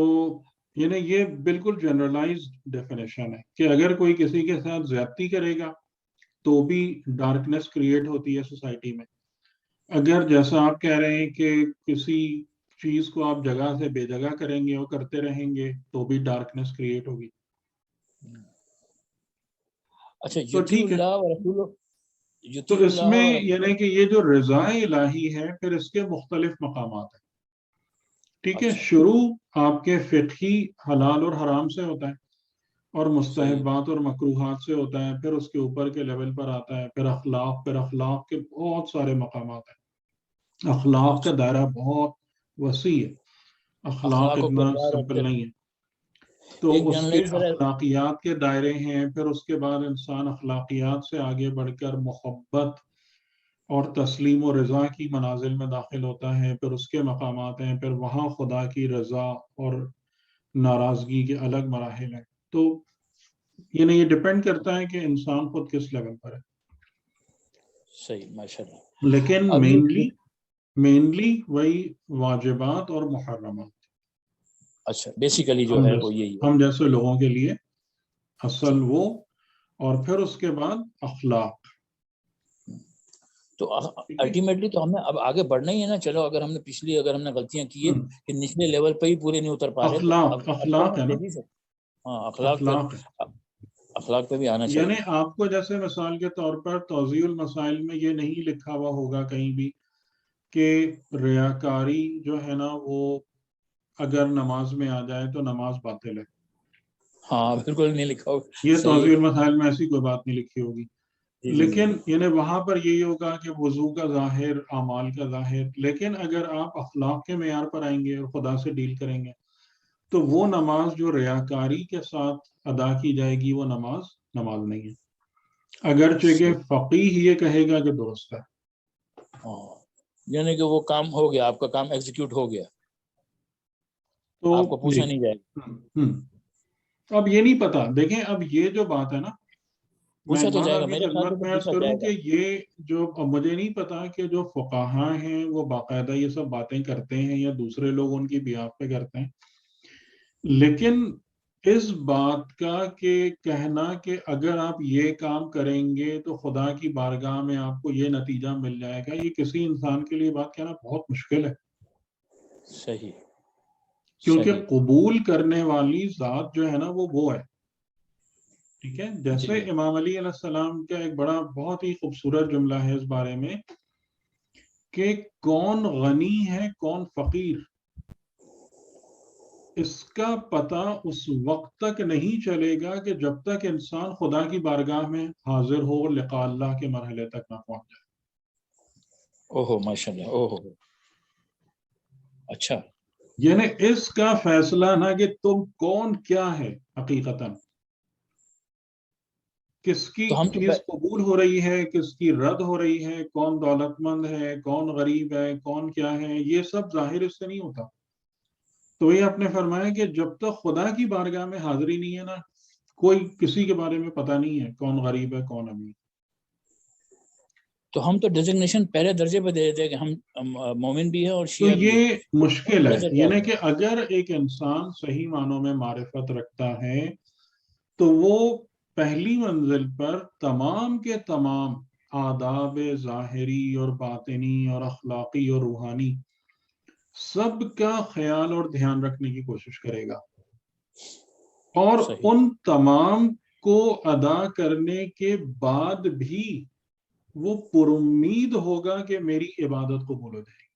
یعنی یہ بالکل جنرلائزڈ ڈیفینیشن ہے کہ اگر کوئی کسی کے ساتھ زیادتی کرے گا تو بھی ڈارکنیس کریٹ ہوتی ہے سوسائٹی میں. اگر جیسا آپ کہہ رہے ہیں کہ کسی چیز کو آپ جگہ سے بے جگہ کریں گے اور کرتے رہیں گے تو بھی ڈارکنیس کریٹ ہوگی. اچھا تو یطیع ٹھیک ہے، اللہ و رسول تو یطیع اس اللہ میں و رسول. یعنی کہ یہ جو رضا الہی ہے پھر اس کے مختلف مقامات ہیں. ٹھیک ہے، اچھا شروع آپ کے فقہی حلال اور حرام سے ہوتا ہے اور صحیح. مستحبات اور مکروہات سے ہوتا ہے. پھر اس کے اوپر کے لیول پر آتا ہے پھر اخلاق کے بہت سارے مقامات ہیں. اخلاق کا اچھا دائرہ بہت وسیع ہے، اخلاق اخلاق و اتنا کردار سمپل نہیں ہے. تو ایک اس کے جرنلسٹ ذرا. اخلاقیات کے دائرے ہیں. پھر اس کے بعد انسان اخلاقیات سے آگے بڑھ کر محبت اور تسلیم و رضا کی منازل میں داخل ہوتا ہے. پھر اس کے مقامات ہیں، پھر وہاں خدا کی رضا اور ناراضگی کے الگ مراحل ہیں. تو یہ ڈیپینڈ کرتا ہے کہ انسان خود کس لیول پر ہے. صحیح ماشاء اللہ. لیکن اب مینلی وہی واجبات اور محرمات اچھا بیسیکلی جو ہے وہ یہی ہے. ہم جیسے لوگوں کے لیے اصل وہ، اور پھر اس کے بعد اخلاق. تو ٹھیک ہے، الٹیمیٹلی تو ہمیں اب آگے بڑھنا ہی ہے نا. چلو اگر ہم نے غلطیاں کی ہے کہ نچلے لیول پہ ہی پورے نہیں اتر پا رہے تو اب تو اخلاق ہمیں ہے نا، تیزی سے ہاں اخلاق ہے. اخلاق پہ بھی آنا یعنی چاہیے. آپ کو جیسے مثال کے طور پر توضیح المسائل میں یہ نہیں لکھا ہوا ہوگا کہیں بھی کہ ریاکاری جو ہے نا وہ اگر نماز میں آ جائے تو نماز باطل ہے. ہاں بالکل نہیں لکھا ہوگا. یہ صحیح. توضیح المسائل میں ایسی کوئی بات نہیں لکھی ہوگی. جی جی جی لیکن جی. یعنی وہاں پر یہی ہوگا کہ وضو کا ظاہر، اعمال کا ظاہر. لیکن اگر آپ اخلاق کے معیار پر آئیں گے اور خدا سے ڈیل کریں گے تو وہ نماز جو ریاکاری کے ساتھ ادا کی جائے گی وہ نماز نہیں ہے، اگرچہ کہ صحیح. فقیہ یہ کہے گا کہ درست ہے. ہاں یعنی کہ وہ کام ہو گیا، آپ کا کام ایگزیکیوٹ ہو گیا، تو آپ کو پوچھا یہ نہیں جائے گا. اب یہ نہیں پتا. دیکھیں اب یہ جو بات ہے نا، میں پوچھا ایک تو بات جائے گا، آپ کی میرے خیال سے خدمت تو میں عرض پوچھا کروں جائے گا. کہ یہ جو مجھے نہیں پتا کہ جو فقہاء ہیں وہ باقاعدہ یہ سب باتیں کرتے ہیں یا دوسرے لوگ ان کی بیاف پہ کرتے ہیں. لیکن اس بات کا کہ کہنا کہ اگر آپ یہ کام کریں گے تو خدا کی بارگاہ میں آپ کو یہ نتیجہ مل جائے گا، یہ کسی انسان کے لیے بات کہنا بہت مشکل ہے. صحیح کیونکہ صحیح. قبول کرنے والی ذات جو ہے نا وہ ہے. ٹھیک ہے. جیسے جی. امام علی علیہ السلام کا ایک بڑا بہت ہی خوبصورت جملہ ہے اس بارے میں کہ کون غنی ہے کون فقیر، اس کا پتہ اس وقت تک نہیں چلے گا کہ جب تک انسان خدا کی بارگاہ میں حاضر ہو، لقاء اللہ کے مرحلے تک نہ پہنچ جائے. اوہو ماشاء اللہ. اوہو اچھا. یعنی اس کا فیصلہ نہ کہ تم کون کیا ہے حقیقتاً، کس کی تو ہم چیز قبول ہو رہی ہے کس کی رد ہو رہی ہے، کون دولت مند ہے کون غریب ہے کون کیا ہے، یہ سب ظاہر اس سے نہیں ہوتا. تو یہ آپ نے فرمایا کہ جب تک خدا کی بارگاہ میں حاضری نہیں ہے نا، کوئی کسی کے بارے میں پتہ نہیں ہے کون غریب ہے کون امیر. تو ہم تو ڈیزگنیشن پہلے درجے پہ دے دیتے ہیں کہ ہم مومن بھی ہیں اور تو شیعہ بھی ہیں. یہ مشکل ہے، نظر کیا یعنی ہوگا؟ کہ اگر ایک انسان صحیح معنوں میں معرفت رکھتا ہے تو وہ پہلی منزل پر تمام کے تمام آداب ظاہری اور باطنی اور اخلاقی اور روحانی سب کا خیال اور دھیان رکھنے کی کوشش کرے گا، اور صحیح. ان تمام کو ادا کرنے کے بعد بھی وہ پرامید ہوگا کہ میری عبادت قبول ہو جائے گی.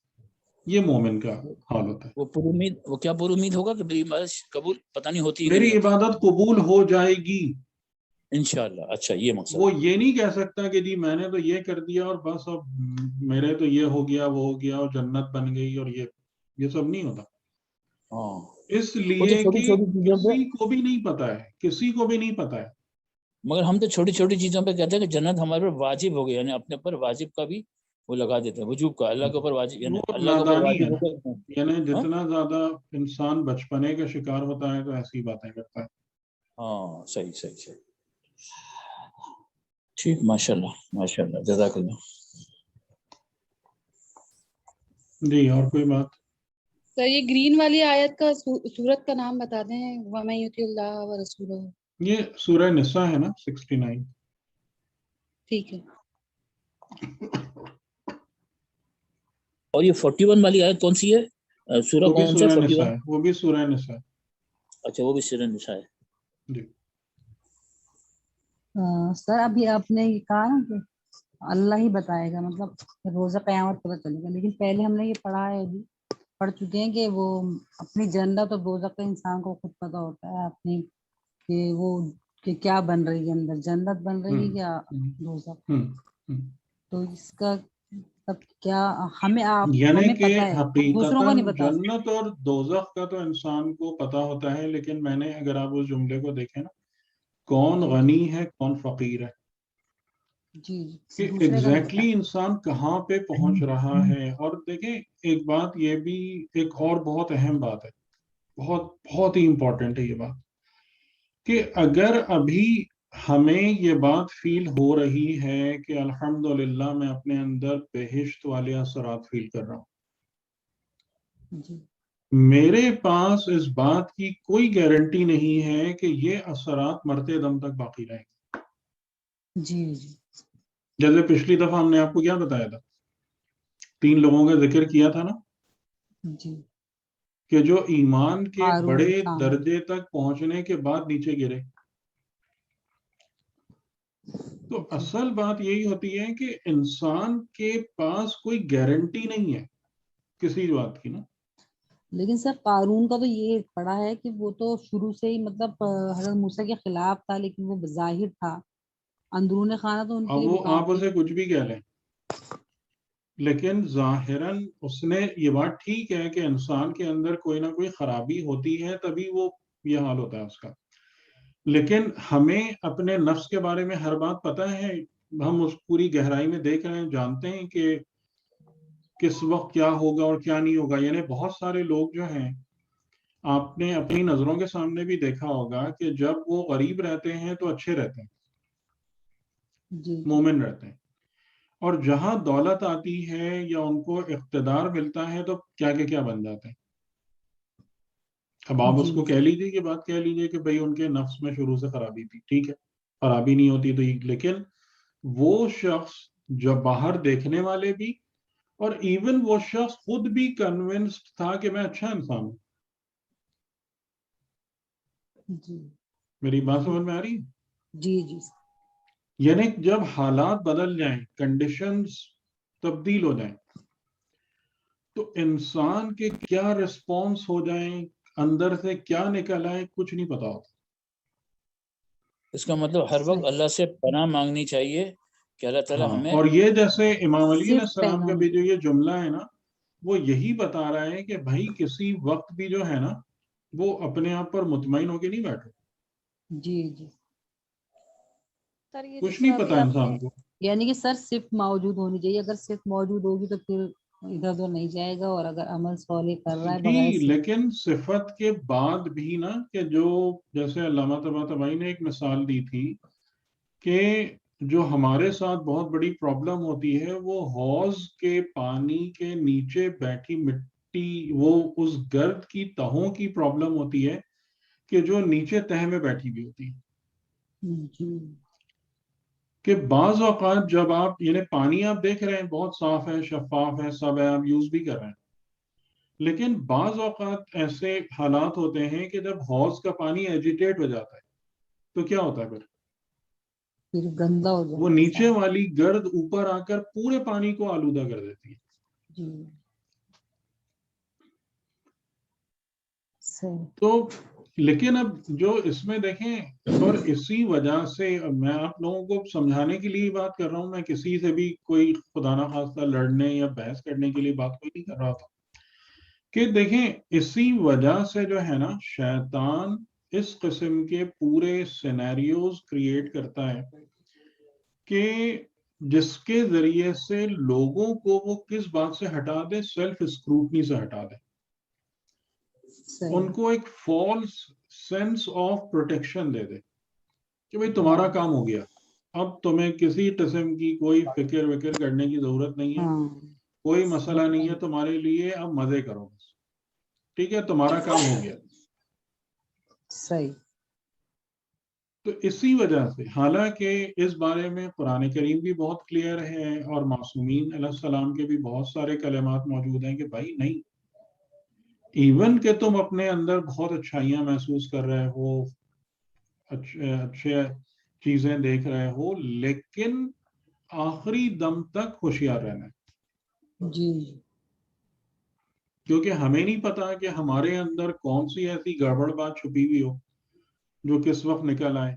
یہ مومن کا حال ہوتا ہے. وہ پر امید، وہ کیا پر امید ہوگا کہ میری عبادت قبول پتہ نہیں ہوتی ہے کہ میری نہیں ہوتی. عبادت قبول ہو جائے گی. انشاءاللہ. اچھا یہ مقصد. وہ یہ نہیں کہہ سکتا کہ جی میں نے تو یہ کر دیا اور بس اب میرے تو یہ ہو گیا وہ ہو گیا اور جنت بن گئی، اور یہ سب نہیں ہوتا. ہاں اس وہ تو لیے چھوٹی کہ چھوٹی چیزوں پہ، کسی کو بھی نہیں پتا ہے، کسی کو بھی نہیں پتا ہے. مگر ہم تو چھوٹی چھوٹی چیزوں پہ کہتے ہیں کہ جنت ہمارے پر واجب ہو گئی، یعنی اپنے پر واجب کا بھی وہ لگا دیتے ہیں، وجوب کا. اللہ کے اوپر واجب، یعنی وہ اللہ کے اوپر نادانی ہے واجب نا، ہو گیا. یعنی ہاں جتنا زیادہ انسان بچپنے کا شکار ہوتا ہے تو ایسی باتیں کرتا ہے. ہاں صحیح صحیح صحیح. ٹھیک. ماشاء اللہ ماشاء اللہ. جزاک اللہ. جی اور کوئی بات؟ سر یہ گرین والی آیت کا سورت کا نام بتا دیں. وَمَن يُطِعِ اللَّهَ وَرَسُولَهُ. یہ سورہ نساء ہے نا 69. ٹھیک ہے. اور یہ 41 والی آیت کون سی ہے؟ سورہ وہ بھی کون سا سورہ 41؟ نساء ہے، وہ بھی سورہ نساء ہے. اچھا وہ بھی سورہ نساء ہے. جی. سر ابھی آپ نے یہ کہا نا کہ اللہ ہی بتائے گا، مطلب روزہ قیامت پتہ چلے گا، لیکن پہلے ہم نے یہ پڑھا ہے، ابھی پڑھ چکے ہیں کہ وہ اپنی جنت اور دوزخ کا انسان کو خود پتہ ہوتا ہے اپنی، کہ وہ کہ کیا بن رہی ہے اندر، جنت بن رہی ہے یا دوزخ. تو اس کا سب کیا ہمیں یعنی کہ پتہ ہے، دوسروں کو حقیقتاً نہیں پتا. جنت اور دوزخ کا تو انسان کو پتہ ہوتا ہے، لیکن میں نے اگر آپ اس جملے کو دیکھیں نا، کون جی غنی ہے کون فقیر ہے، جی کہ دوسرے کا نہیں پتا. ایگزیکٹلی انسان کہاں پہ پہنچ رہا ہے. اور دیکھیں ایک بات یہ بھی ایک اور بہت اہم بات ہے، بہت بہت ہی امپورٹنٹ ہے یہ بات، کہ اگر ابھی ہمیں یہ بات فیل ہو رہی ہے کہ الحمدللہ میں اپنے اندر بہشت والے اثرات فیل کر رہا ہوں، جی میرے پاس اس بات کی کوئی گارنٹی نہیں ہے کہ یہ اثرات مرتے دم تک باقی رہیں گے. جی جی جیسے پچھلی دفعہ ہم نے آپ کو کیا بتایا تھا، 3 لوگوں کا ذکر کیا تھا نا، جی کہ جو ایمان کے ہارون بڑے ہاں درجے تک پہنچنے کے بعد نیچے گرے. تو جی. اصل بات یہی ہوتی ہے کہ انسان کے پاس کوئی گارنٹی نہیں ہے کسی بات کی نا. لیکن سر قارون کا تو یہ پڑا ہے کہ وہ تو شروع سے ہی مطلب حضرت موسیٰ کے خلاف تھا، لیکن وہ بظاہر تھا، اندرون خانہ تو ان کے اب لیے وہ آپ مکافی. اسے کچھ بھی کہہ لیں، لیکن ظاہراً اس نے یہ بات ٹھیک ہے کہ انسان کے اندر کوئی نہ کوئی خرابی ہوتی ہے تبھی وہ یہ حال ہوتا ہے اس کا، لیکن ہمیں اپنے نفس کے بارے میں ہر بات پتہ ہے. ہم اس پوری گہرائی میں دیکھ رہے ہیں، جانتے ہیں کہ کس وقت کیا ہوگا اور کیا نہیں ہوگا. یعنی بہت سارے لوگ جو ہیں، آپ نے اپنی نظروں کے سامنے بھی دیکھا ہوگا کہ جب وہ غریب رہتے ہیں تو اچھے رہتے ہیں، جی مومن رہتے ہیں، اور جہاں دولت آتی ہے یا ان کو اقتدار ملتا ہے تو کیا بن جاتے ہیں. اب آپ اس جی کو کہہ لیجیے کہ بات کہہ لیجیے کہ بھئی ان کے نفس میں شروع سے خرابی تھی، ٹھیک ہے خرابی نہیں ہوتی تو، لیکن وہ شخص جو باہر دیکھنے والے بھی، اور ایون وہ شخص خود بھی کنونسڈ تھا کہ میں اچھا انسان ہوں. جی میری بات سمجھ میں آ رہی ہے؟ جی جی یعنی جب حالات بدل جائیں، کنڈیشنز تبدیل ہو جائیں، تو انسان کے کیا رسپانس ہو جائیں، اندر سے کیا نکل آئے، کچھ نہیں پتا ہوتا. اس کا مطلب ہر وقت اللہ سے پناہ مانگنی چاہیے کہ اللہ تعالیٰ ہاں، ہمیں. اور یہ جیسے امام علی علیہ صرف السلام کا پیغام. بھی جو یہ جملہ ہے نا، وہ یہی بتا رہا ہے کہ بھائی کسی وقت بھی جو ہے نا، وہ اپنے آپ پر مطمئن ہو کے نہیں بیٹھو، جی جی سر یہ جس کچھ طرح نہیں ابھی پتا آپ نے انسان کو. یعنی کہ سر صرف موجود ہونی چاہیے. اگر صرف موجود ہوگی تو پھر ادھر ادھر نہیں جائے گا. اور اگر عمل صالح کر رہا ہے بغیر جی، صرف. لیکن صفت کے بعد بھی نا، کہ جو جیسے علامہ طباطبائی نے ایک مثال دی تھی کہ جو ہمارے ساتھ بہت بڑی پرابلم ہوتی ہے، وہ حوض کے پانی کے نیچے بیٹھی مٹی، وہ اس گرد کی تہوں کی پرابلم ہوتی ہے کہ جو نیچے تہ میں بیٹھی ہوئی ہوتی ہے. جی کہ بعض اوقات جب آپ یعنی پانی آپ دیکھ رہے ہیں بہت صاف ہے، شفاف ہے، سب ہے، آپ یوز بھی کر رہے ہیں، لیکن بعض اوقات ایسے حالات ہوتے ہیں کہ جب حوض کا پانی ایجیٹیٹ ہو جاتا ہے تو کیا ہوتا ہے پھر گندا ہو وہ جاتا ہے نیچے سارا. والی گرد اوپر آ کر پورے پانی کو آلودہ کر دیتی ہے. جی صحیح. تو لیکن اب جو اس میں دیکھیں، اور اسی وجہ سے میں آپ لوگوں کو سمجھانے کے لیے بات کر رہا ہوں، میں کسی سے بھی کوئی خدا نہ خواستہ لڑنے یا بحث کرنے کے لیے بات کوئی نہیں کر رہا تھا، کہ دیکھیں اسی وجہ سے جو ہے نا، شیطان اس قسم کے پورے سینیریوز کریٹ کرتا ہے کہ جس کے ذریعے سے لوگوں کو وہ کس بات سے ہٹا دے، سیلف اسکروٹنی سے ہٹا دے، صحیح. ان کو ایک فالس سینس آف پروٹیکشن دے دے کہ بھئی تمہارا کام ہو گیا، اب تمہیں کسی قسم کی کوئی فکر وکر کرنے کی ضرورت نہیں ہے، ہاں کوئی مسئلہ نہیں ہے تمہارے لیے، اب مزے کرو بس، ٹھیک ہے، تمہارا کام ہو گیا. صحیح. تو اسی وجہ سے، حالانکہ اس بارے میں قرآن کریم بھی بہت کلیئر ہے اور معصومین علیہ السلام کے بھی بہت سارے کلمات موجود ہیں کہ بھائی نہیں، ایون کہ تم اپنے اندر بہت اچھائیاں محسوس کر رہے ہو، اچھے چیزیں دیکھ رہے ہو، لیکن آخری دم تک ہوشیار رہنا ہے، جی کیونکہ ہمیں نہیں پتا کہ ہمارے اندر کون سی ایسی گڑبڑ بات چھپی ہوئی ہو جو کس وقت نکل آئے،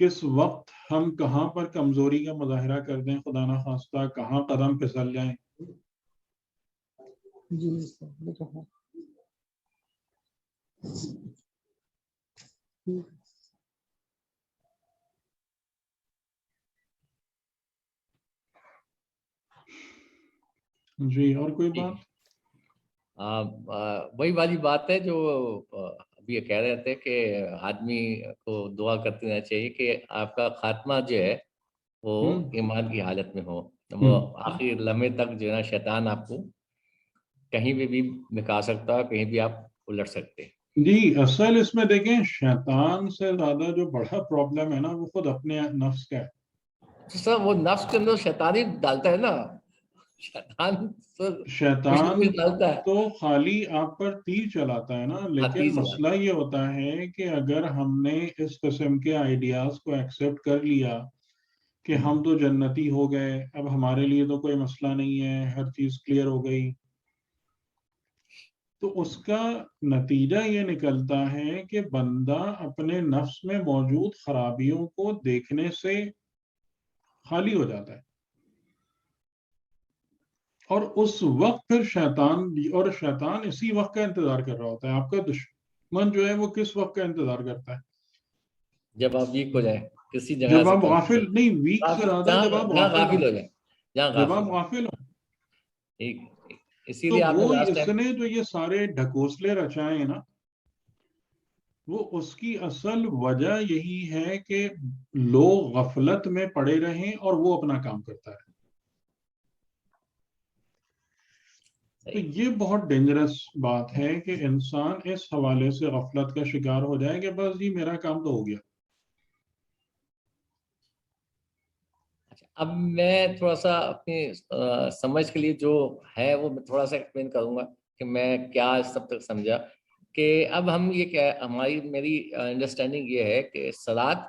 کس وقت ہم کہاں پر کمزوری کا مظاہرہ کر دیں، خدا نہ خواستہ کہاں قدم پھسل جائیں. جی سر یہ تو ہے. جی، اور کوئی جی، بات؟ وہی والی بات ہے جو ابھی یہ کہہ رہے تھے کہ آدمی کو دعا کرتے رہنا چاہیے کہ آپ کا خاتمہ جو ہے وہ ایمان کی حالت میں ہو، وہ آخری لمحے تک جو ہے نا شیطان آپ کو کہیں بھی نکال سکتا ہے، کہیں بھی آپ الٹ سکتے ہیں. جی، اصل اس میں دیکھیں شیطان سے زیادہ جو بڑا پرابلم ہے نا، وہ خود اپنے نفس کا ہے. سر وہ نفس کے اندر شیطان ہی ڈالتا ہے نا، شیطان کچھ نہ شیطان کچھ ڈالتا ہے، تو خالی آپ پر تیر چلاتا ہے نا، لیکن تیز چلاتا مسئلہ یہ ہوتا ہے کہ اگر ہم نے اس قسم کے آئیڈیاز کو ایکسپٹ کر لیا کہ ہم تو جنتی ہو گئے، اب ہمارے لیے تو کوئی مسئلہ نہیں ہے، ہر چیز کلیئر ہو گئی، تو اس کا نتیجہ یہ نکلتا ہے کہ بندہ اپنے نفس میں موجود خرابیوں کو دیکھنے سے خالی ہو جاتا ہے، اور اس وقت پھر شیطان اسی وقت کا انتظار کر رہا ہوتا ہے. آپ کا دشمن جو ہے وہ کس وقت کا انتظار کرتا ہے؟ جب آپ ویک ہو جائیں کسی جگہ جب سے، آپ غافل نہیں، ویک سے زیادہ جب آپ جہاں غافل ہو، غافل ہو جائیں، جہاں جب غافل آپ ہو. غافل ہو. اسی تو لیے آپ نے وہ لاسٹ اس ٹائم نے جو یہ سارے ڈھکوسلے رچائے ہیں نا، وہ اس کی اصل وجہ یہی ہے کہ لوگ غفلت میں پڑے رہیں اور وہ اپنا کام کرتا ہے. تو یہ بہت ڈینجرس بات ہے کہ انسان اس حوالے سے غفلت کا شکار ہو جائے کہ بس جی میرا کام تو ہو گیا. اب میں تھوڑا سا اپنی سمجھ کے لیے جو ہے وہ میں تھوڑا سا ایکسپلین کروں گا کہ میں کیا اس سب تک سمجھا. کہ اب ہم یہ کیا میری انڈرسٹینڈنگ یہ ہے کہ صلاۃ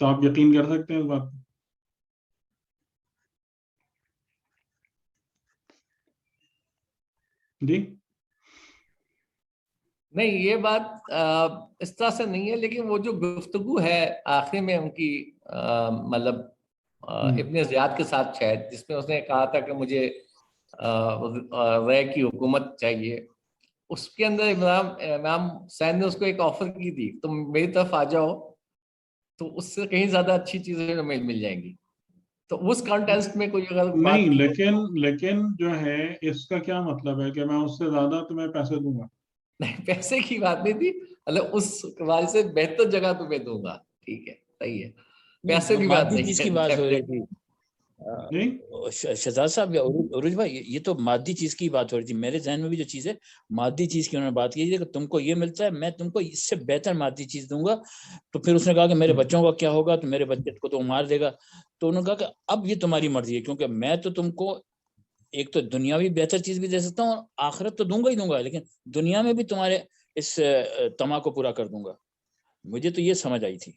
تو آپ یقین کر سکتے ہیں اس بات پہ؟ جی نہیں یہ بات اس طرح سے نہیں ہے، لیکن وہ جو گفتگو ہے آخر میں ان کی مطلب ابن زیاد کے ساتھ شاید، جس میں اس نے کہا تھا کہ مجھے رے کی حکومت چاہیے، اس کے اندر امام حسین نے اس کو ایک آفر کی تھی، تم میری طرف آ جاؤ تو اس سے کہیں زیادہ اچھی چیزیں مل جائیں گی. تو اس کانٹیکسٹ میں کوئی اگر بات نہیں، لیکن جو ہے اس کا کیا مطلب ہے کہ میں اس سے زیادہ تمہیں پیسے دوں گا؟ نہیں، پیسے کی بات نہیں تھی، مطلب اس وجہ سے بہتر جگہ تمہیں دوں گا. ٹھیک ہے، صحیح ہے، پیسے کی بات مادی نہیں چیز ہے. کی بات ہو رہی تھی نہیں شہزاد صاحب یا عروج بھائی، یہ تو مادی چیز کی بات ہو رہی تھی. میرے ذہن میں بھی جو چیز ہے مادی چیز کی انہوں نے بات کی تھی کہ تم کو یہ ملتا ہے، میں تم کو اس سے بہتر مادی چیز دوں گا. تو پھر اس نے کہا کہ میرے بچوں کا کیا ہوگا، تو میرے بچے کو تو مار دے گا. تو انہوں نے کہا کہ اب یہ تمہاری مرضی ہے، کیونکہ میں تو تم کو ایک تو دنیاوی بہتر چیز بھی دے سکتا ہوں اور آخرت تو دوں گا ہی دوں گا، لیکن دنیا میں بھی تمہارے اس تما کو پورا کر دوں گا. مجھے تو یہ سمجھ آئی تھی،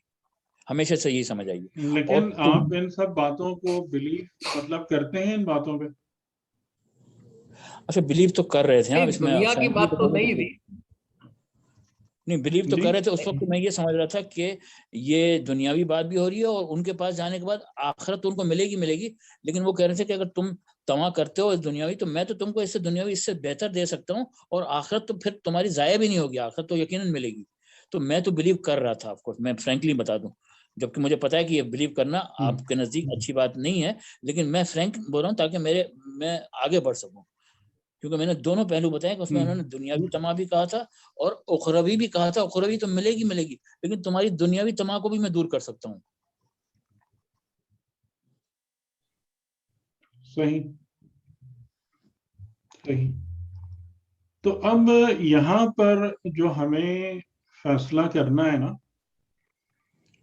ہمیشہ سے یہی سمجھ آئی ہے. لیکن آپ ان سب باتوں کو بلیو مطلب کرتے ہیں ان باتوں پہ؟ اچھا بلیو تو کر رہے تھے. ہاں اس میں دنیا کی بات تو نہیں تھی. نہیں بلیو تو جی کر رہے تھے. اس وقت میں یہ سمجھ رہا تھا کہ یہ دنیاوی بات بھی ہو رہی ہے اور ان کے پاس جانے کے بعد آخرت ان کو ملے گی، لیکن وہ کہہ رہے تھے کہ اگر تم تما کرتے ہو دنیاوی تو میں تو تم کو اس سے دنیاوی اس سے بہتر دے سکتا ہوں، اور آخرت تو پھر تمہاری ضائع بھی نہیں ہوگی، آخرت تو یقیناً ملے گی. تو میں تو بلیو کر رہا تھا، آپ کو میں فرینکلی بتا دوں، جبکہ مجھے پتا ہے کہ یہ بلیو کرنا آپ کے نزدیک اچھی بات نہیں ہے، لیکن میں فرینک بول رہا ہوں تاکہ میں آگے بڑھ سکوں، کیونکہ میں نے دونوں پہلو بتائے کہ اس میں انہوں نے دنیاوی تما بھی کہا تھا اور اخروی بھی کہا تھا. اخروی تو ملے گی لیکن تمہاری دنیاوی تما کو بھی میں دور کر سکتا ہوں. صحیح. تو اب یہاں پر جو ہمیں فیصلہ کرنا ہے نا،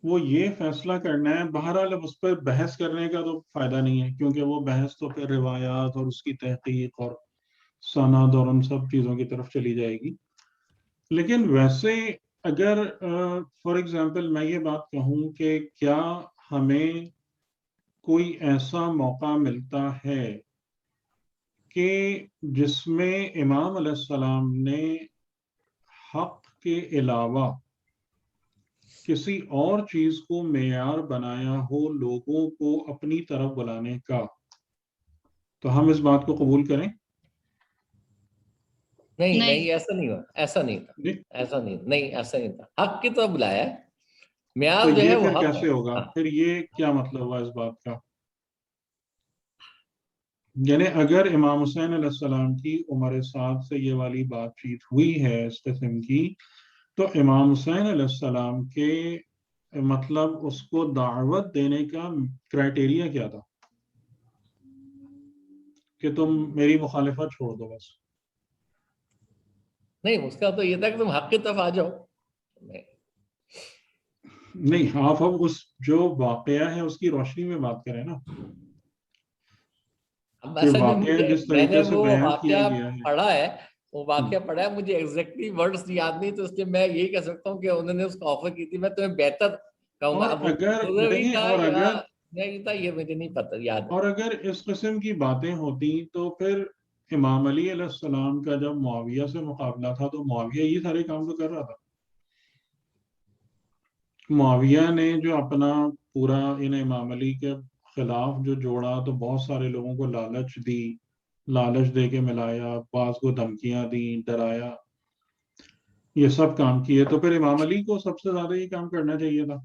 وہ یہ فیصلہ کرنا ہے، بہرحال اب اس پر بحث کرنے کا تو فائدہ نہیں ہے، کیونکہ وہ بحث تو پھر روایات اور اس کی تحقیق اور سند اور ان سب چیزوں کی طرف چلی جائے گی. لیکن ویسے اگر فار ایگزامپل میں یہ بات کہوں کہ کیا ہمیں کوئی ایسا موقع ملتا ہے کہ جس میں امام علیہ السلام نے حق کے علاوہ کسی اور چیز کو معیار بنایا ہو لوگوں کو اپنی طرف بلانے کا، تو ہم اس بات کو قبول کریں؟ نہیں ایسا نہیں ہوا، ایسا نہیں تھا، ایسا نہیں تھا. حق کی طرف بلایا ہے، تو معیار جو ہے یہ وہ پھر حق کیسے ہوگا؟ ہے. پھر یہ کیا مطلب ہوا اس بات کا؟ یعنی اگر امام حسین علیہ السلام کی عمر سعد سے یہ والی بات چیت ہوئی ہے اس قسم کی، تو امام حسین علیہ السلام کے مطلب اس کو دعوت دینے کا کرائٹیریا کیا تھا کہ تم میری مخالفت چھوڑ دو بس؟ نہیں، اس کا تو یہ تھا کہ تم حق کی طرف آ جاؤ. نہیں، آپ اب اس جو واقعہ ہے اس کی روشنی میں بات کریں نا، اب کہ اصل میں واقعہ جس میں نے طریقے سے وہ بیان کیا واقعہ گیا ہے. پڑھا ہے، وہ واقعہ پڑھا ہے، مجھے ایگزیکٹلی ورڈز یاد نہیں، تو اس لیے میں یہی کہہ سکتا ہوں کہ انہوں نے اس کو آفر کی تھی، میں تمہیں بہتر کہوں گا. اور اب وہ اگر بھی دیکھیں، تھا اور یا اگر نہیں تھا یہ مجھے نہیں پتہ یاد. اور اگر اس قسم کی باتیں ہوتی تو پھر امام علی علیہ السلام کا جب معاویہ سے مقابلہ تھا تو معاویہ یہ سارے کام تو کر رہا تھا. معاویہ نے جو اپنا پورا ان امام علی کے خلاف جو جوڑا، تو بہت سارے لوگوں کو لالچ دے کے ملایا، بعض کو دھمکیاں دی، ڈرایا، یہ سب کام کیے. تو پھر امام علی کو سب سے زیادہ یہ کام کرنا چاہیے تھا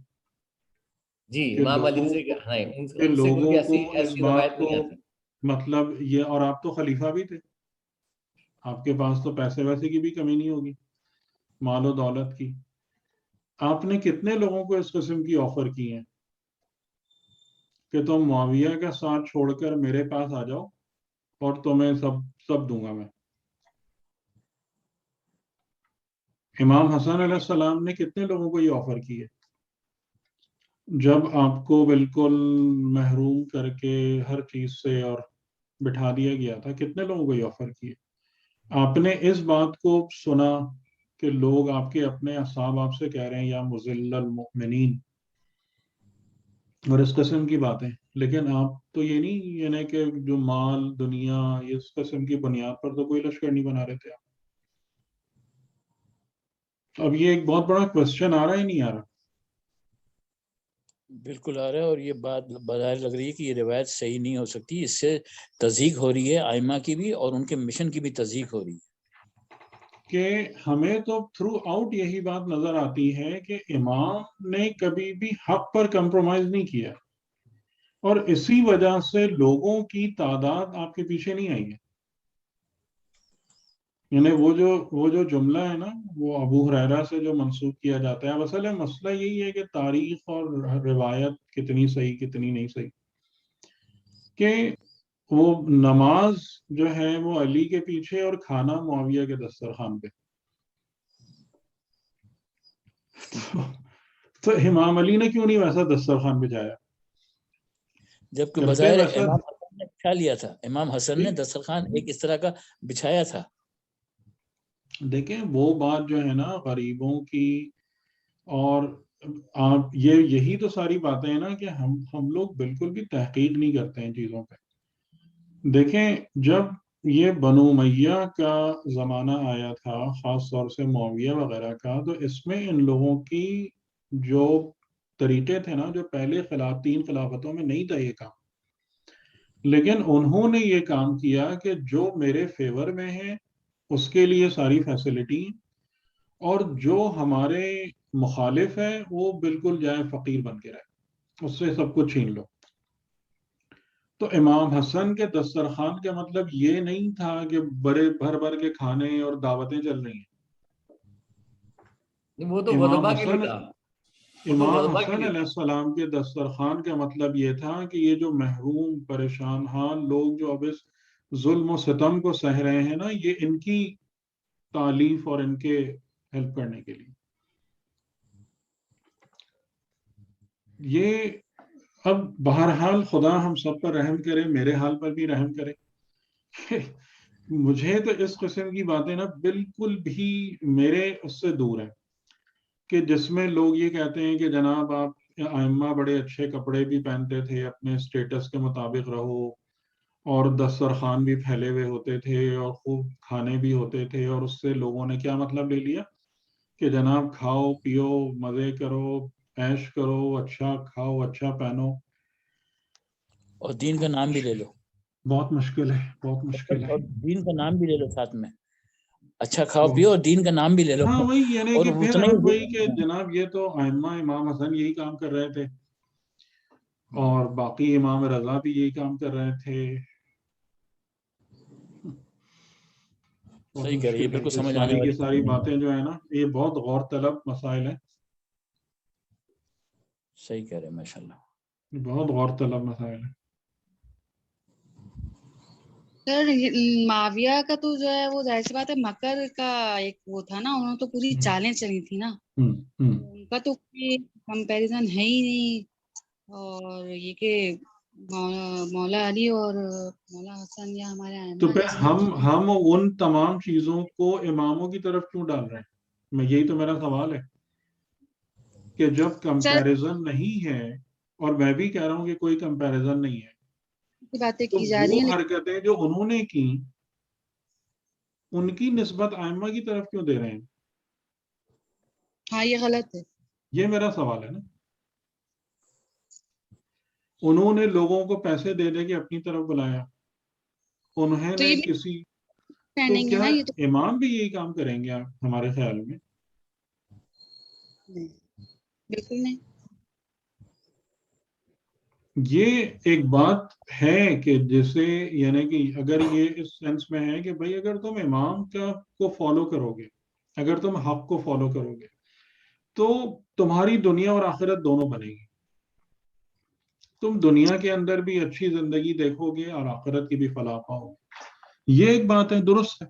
جی کہ امام علی سے ان سے کوئی اس ایسی بات روایت کو نہیں آتی. مطلب یہ، اور آپ تو خلیفہ بھی تھے، آپ کے پاس تو پیسے ویسے کی بھی کمی نہیں ہوگی، مال و دولت کی. آپ نے کتنے لوگوں کو اس قسم کی آفر کی ہیں کہ تم معاویہ کا ساتھ چھوڑ کر میرے پاس آ جاؤ اور تمہیں سب دوں گا میں. امام حسن علیہ السلام نے کتنے لوگوں کو یہ آفر کی ہے؟ جب آپ کو بالکل محروم کر کے ہر چیز سے اور بٹھا دیا گیا تھا، کتنے لوگوں کو یہ آفر کی ہے؟ آپ نے اس بات کو سنا کہ لوگ آپ کے اپنے اصحاب آپ سے کہہ رہے ہیں یا مذل المؤمنین، اور اس قسم کی باتیں. لیکن آپ تو یہ نہیں یعنی کہ جو مال دنیا اس قسم کی بنیاد پر تو کوئی لشکر نہیں بنا رہے تھے آپ. اب یہ ایک بہت بڑا کوشچن آ رہا ہے نہیں آ رہا؟ بالکل آ رہا ہے، اور یہ بات بظاہر لگ رہی ہے کہ یہ روایت صحیح نہیں ہو سکتی. اس سے تصدیق ہو رہی ہے ائمہ کی بھی اور ان کے مشن کی بھی تصدیق ہو رہی ہے. کہ ہمیں تو تھرو آؤٹ یہی بات نظر آتی ہے کہ امام نے کبھی بھی حق پر کمپرومائز نہیں کیا، اور اسی وجہ سے لوگوں کی تعداد آپ کے پیچھے نہیں آئی ہے. یعنی وہ جو جملہ ہے نا، وہ ابو ہریرہ سے جو منسوب کیا جاتا ہے، اصل مسئلہ یہی ہے کہ تاریخ اور روایت کتنی صحیح کتنی نہیں صحیح. کہ وہ نماز جو ہے وہ علی کے پیچھے اور کھانا معاویہ کے دسترخوان پہ. تو امام علی نے کیوں نہیں ویسا دسترخوان بچھایا؟ جبکہ کرتے بظاہر ویسا امام حسن نے بچھا لیا تھا. امام حسن نے دسترخوان ایک اس طرح کا بچھایا تھا. دیکھیں وہ بات جو ہے نا غریبوں کی، اور آپ یہی تو ساری باتیں ہیں نا کہ ہم لوگ بالکل بھی تحقیق نہیں کرتے ہیں چیزوں پہ. دیکھیں جب یہ بنو امیہ کا زمانہ آیا تھا، خاص طور سے معاویہ وغیرہ کا، تو اس میں ان لوگوں کی جو طریقے تھے نا، جو پہلے 3 خلافتوں میں نہیں تھا یہ کام، لیکن انہوں نے یہ کام کیا کہ جو میرے فیور میں ہے اس کے لیے ساری فیسلٹی، اور جو ہمارے مخالف ہے وہ بالکل جائے فقیر بن کے رہے، اس سے سب کچھ چھین لو. تو امام حسن کے دسترخوان کا مطلب یہ نہیں تھا کہ بڑے بھر کے کھانے اور دعوتیں چل رہی ہیں. وہ تو امام غربا کے لیے حسن تھا، وہ تو امام غربا کے حسن لیے علیہ تھا. السلام کے دسترخوان کا مطلب یہ تھا کہ یہ جو محروم پریشان حال لوگ جو اب اس ظلم و ستم کو سہ رہے ہیں نا، یہ ان کی تعلیف اور ان کے ہیلپ کرنے کے لیے. یہ اب بہرحال خدا ہم سب پر رحم کرے، میرے حال پر بھی رحم کرے. مجھے تو اس قسم کی باتیں نا بالکل بھی میرے اس سے دور ہیں، کہ جس میں لوگ یہ کہتے ہیں کہ جناب آپ ائمہ بڑے اچھے کپڑے بھی پہنتے تھے، اپنے سٹیٹس کے مطابق رہو، اور دسترخوان بھی پھیلے ہوئے ہوتے تھے اور خوب کھانے بھی ہوتے تھے، اور اس سے لوگوں نے کیا مطلب لے لیا کہ جناب کھاؤ پیو مزے کرو عیش کرو، اچھا کھاؤ اچھا پہنو. اور دین کا نام بھی لے لو. بہت مشکل ہے، بہت مشکل ہے. اور دین کا نام بھی لے لو ساتھ میں. اچھا کھاؤ پیو اور دین کا نام بھی لے لو. ہاں وہی یعنی اور کہ پھر اتنا ہم ہی وہی کہ جناب یہ تو ائمہ امام حسن یہی کام کر رہے تھے، اور باقی امام رضا بھی یہی کام کر رہے تھے. بہت صحیح کہہ رہی ہے، مشکل ہے بالکل یہ سمجھ آنے ساری کی والی. ساری باتیں جو ہے نا، یہ بہت غور طلب مسائل ہیں. صحیح کہہ رہے ہیں، ماشاء اللہ. یہ بہت غور طلب مسائل ہیں. سر معاویہ کا تو جو ہے وہ ظاہر سی بات ہے مکر کا ایک وہ تھا نا، انہوں نے تو پوری چالیں چلی تھی نا، ان کا تو کوئی کمپیریزن ہے ہی نہیں. اور یہ کہ مولا علی اور مولا حسن یا ہمارے تو ائمہ پھر عظمت ہم ان تمام چیزوں کو اماموں کی طرف کیوں ڈال رہے ہیں؟ یہی تو میرا سوال ہے کہ جب سر کمپیریزن نہیں ہے، اور میں بھی کہہ رہا ہوں کہ کوئی کمپیریزن نہیں ہے، کی باتیں تو کی جا رہی وہ ہیں، لیکن حرکتیں جو انہوں نے کی ان کی نسبت ائمہ کی طرف کیوں دے رہے ہیں؟ ہاں یہ غلط ہے. یہ میرا سوال ہے نا. انہوں نے لوگوں کو پیسے دے دے کے اپنی طرف بلایا، انہوں تو نے یہ بھی کسی، تو پہنیں گے کیا نا، یہ تو امام بھی یہی کام کریں گے ہمارے خیال میں؟ نہیں، بالکل نہیں. یہ ایک بات ہے کہ جیسے یعنی کہ اگر یہ اس سینس میں ہے کہ بھائی اگر تم امام کو فالو کرو گے، اگر تم حق کو فالو کرو گے، تو تمہاری دنیا اور آخرت دونوں بنے گی. تم دنیا کے اندر بھی اچھی زندگی دیکھو گے اور آخرت کی بھی فلاح پاؤ گے. یہ ایک بات ہے، درست ہے.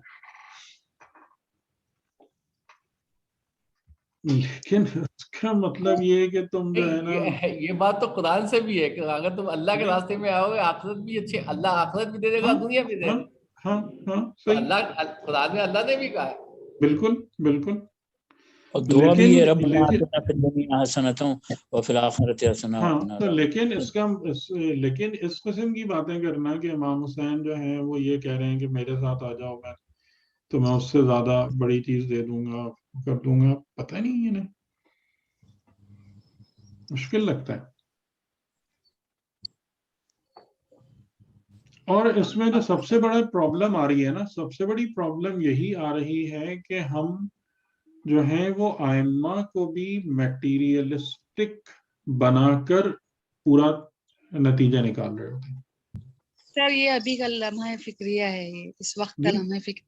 لیکن اس کا مطلب یہ ہے کہ تم جو ہے نا، یہ بات تو قرآن سے بھی ہے کہ اگر تم اللہ کے راستے میں آؤ گے آخرت بھی اچھے، اللہ آخرت بھی دے دے گا، دنیا بھی دے ہاں دے گا. ہاں ہاں تو صحیح، اللہ قرآن میں اللہ نے بھی کہا ہے. بالکل بالکل. اور دعا بھی ہے رب لیکن آتنا فی الدنیا حسنۃ وفی الآخرۃ حسنۃ ہاں وقنا تو عذاب لیکن اس قسم کی باتیں کرنا کہ امام حسین جو ہیں وہ یہ کہہ رہے ہیں کہ میرے ساتھ آ جاؤ، میں تو میں اس سے زیادہ بڑی چیز دے دوں گا، کر دوں گا، پتہ نہیں انہیں مشکل لگتا ہے۔ اور اس میں جو سب سے بڑا پرابلم آ رہی ہے نا، سب سے بڑی پرابلم یہی آ رہی ہے کہ ہم جو ہیں وہ ائمہ کو بھی میٹیریلسٹک بنا کر پورا نتیجہ نکال رہے ہوتے ہیں۔ سر یہ ابھی کا لمحہ فکریہ ہے، یہ اس وقت کا جی لمحہ فکر،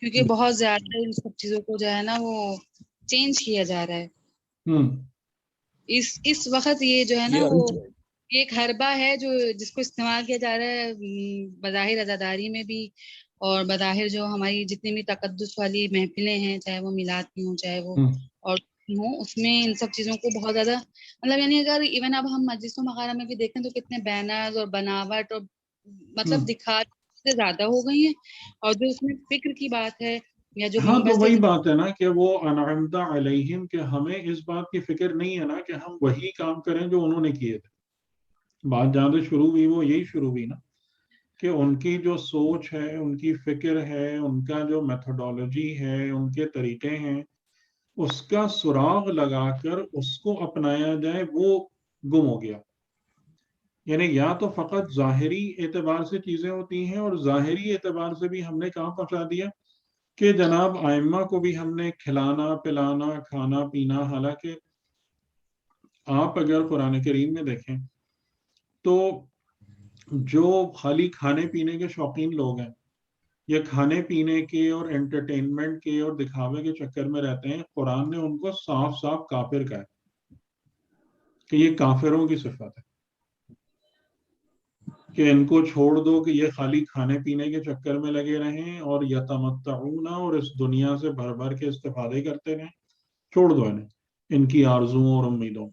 کیونکہ بہت زیادہ ان سب چیزوں کو جو ہے نا وہ چینج کیا جا رہا ہے۔ ہوں اس وقت یہ جو ہے نا یہ وہ ایک حربہ ہے جو جس کو استعمال کیا جا رہا ہے بظاہر عزاداری میں بھی، اور بظاہر جو ہماری جتنی بھی تقدس والی محفلیں ہیں، چاہے وہ میلاد کی ہوں چاہے وہ اور ہوں، اس میں ان سب چیزوں کو بہت زیادہ مطلب یعنی اگر ایون اب ہم مجلسوں وغیرہ میں بھی دیکھیں تو کتنے بینرز اور بناوٹ اور مطلب دکھاتے سے زیادہ ہو گئی ہیں، اور جو اس میں فکر کی بات ہے یا جو ہاں منبر تو سے وہی بات ہے نا کہ وہ انعمت علیہم، کہ ہمیں اس بات کی فکر نہیں ہے نا کہ ہم وہی کام کریں جو انہوں نے کیے تھے۔ بات جہاں سے شروع ہوئی وہ یہی شروع ہوئی نا کہ ان کی جو سوچ ہے، ان کی فکر ہے، ان کا جو میتھڈولوجی ہے، ان کے طریقے ہیں، اس کا سراغ لگا کر اس کو اپنایا جائے، وہ گم ہو گیا۔ یعنی یا تو فقط ظاہری اعتبار سے چیزیں ہوتی ہیں، اور ظاہری اعتبار سے بھی ہم نے کہاں پہنچا دیا کہ جناب ائمہ کو بھی ہم نے کھلانا پلانا کھانا پینا، حالانکہ آپ اگر قرآن کریم میں دیکھیں تو جو خالی کھانے پینے کے شوقین لوگ ہیں یا کھانے پینے کے اور انٹرٹینمنٹ کے اور دکھاوے کے چکر میں رہتے ہیں، قرآن نے ان کو صاف صاف کافر کہا ہے کہ یہ کافروں کی صفت ہے، کہ ان کو چھوڑ دو کہ یہ خالی کھانے پینے کے چکر میں لگے رہیں اور یتمتعون، اور اس دنیا سے بھر بھر کے استفادے کرتے رہیں، چھوڑ دو انہیں ان کی آرزوؤں اور امیدوں۔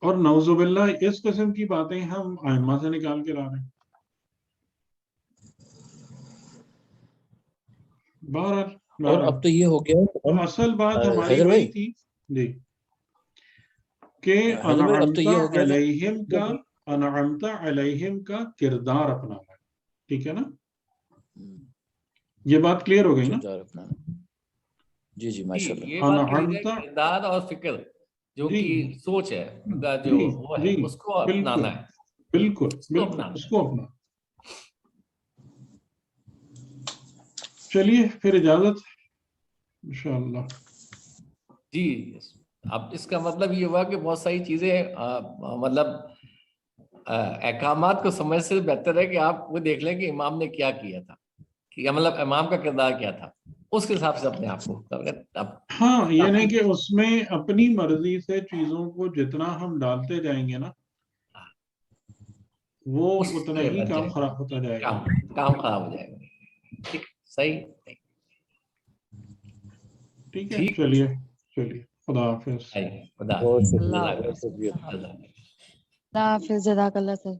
اور نعوذ باللہ اس قسم کی باتیں ہم ائمہ سے نکال کے لا رہے ہیں۔ اور اب تو یہ ہو گیا تو اصل بات ہماری حیدر وہی بھائی، تھی جی کہ حیدر بھائی اب تو یہ ہو گیا انعمت علیہم کا کردار اپنانا ہے، ٹھیک ہے نا؟ یہ بات کلیئر ہو گئی نا؟ کردار اپنانا، جی جی ماشاء اللہ۔ یہ بات کلیئر ہے، کردار اور فکر جو جی کی سوچ ہے کا جو جی وہ ہے جی اس کو اپنانا ہے، بالکل اس کو بالکل اپنانا اس ہے۔ کو اپنا۔ چلیے پھر اجازت انشاءاللہ۔ جی اب اس کا مطلب یہ ہوا کہ بہت ساری چیزیں مطلب احکامات کو سمجھ سے بہتر ہے کہ آپ وہ دیکھ لیں کہ امام نے کیا کیا تھا، کہ مطلب امام کا کردار کیا تھا، اس کے حساب سے اپنے آپ کو ہاں یعنی کہ اس میں اپنی مرضی سے چیزوں کو جتنا ہم ڈالتے جائیں گے نا وہ اتنا ہی کام خراب ہوتا جائے گا، کام خراب ہو جائے گا۔ ٹھیک، صحیح، ٹھیک ہے۔ چلیے خدا حافظ۔ خدا بہت حافظ، شکریہ، اللہ بہت شکریہ۔ حافظ، جزاک اللہ خیر۔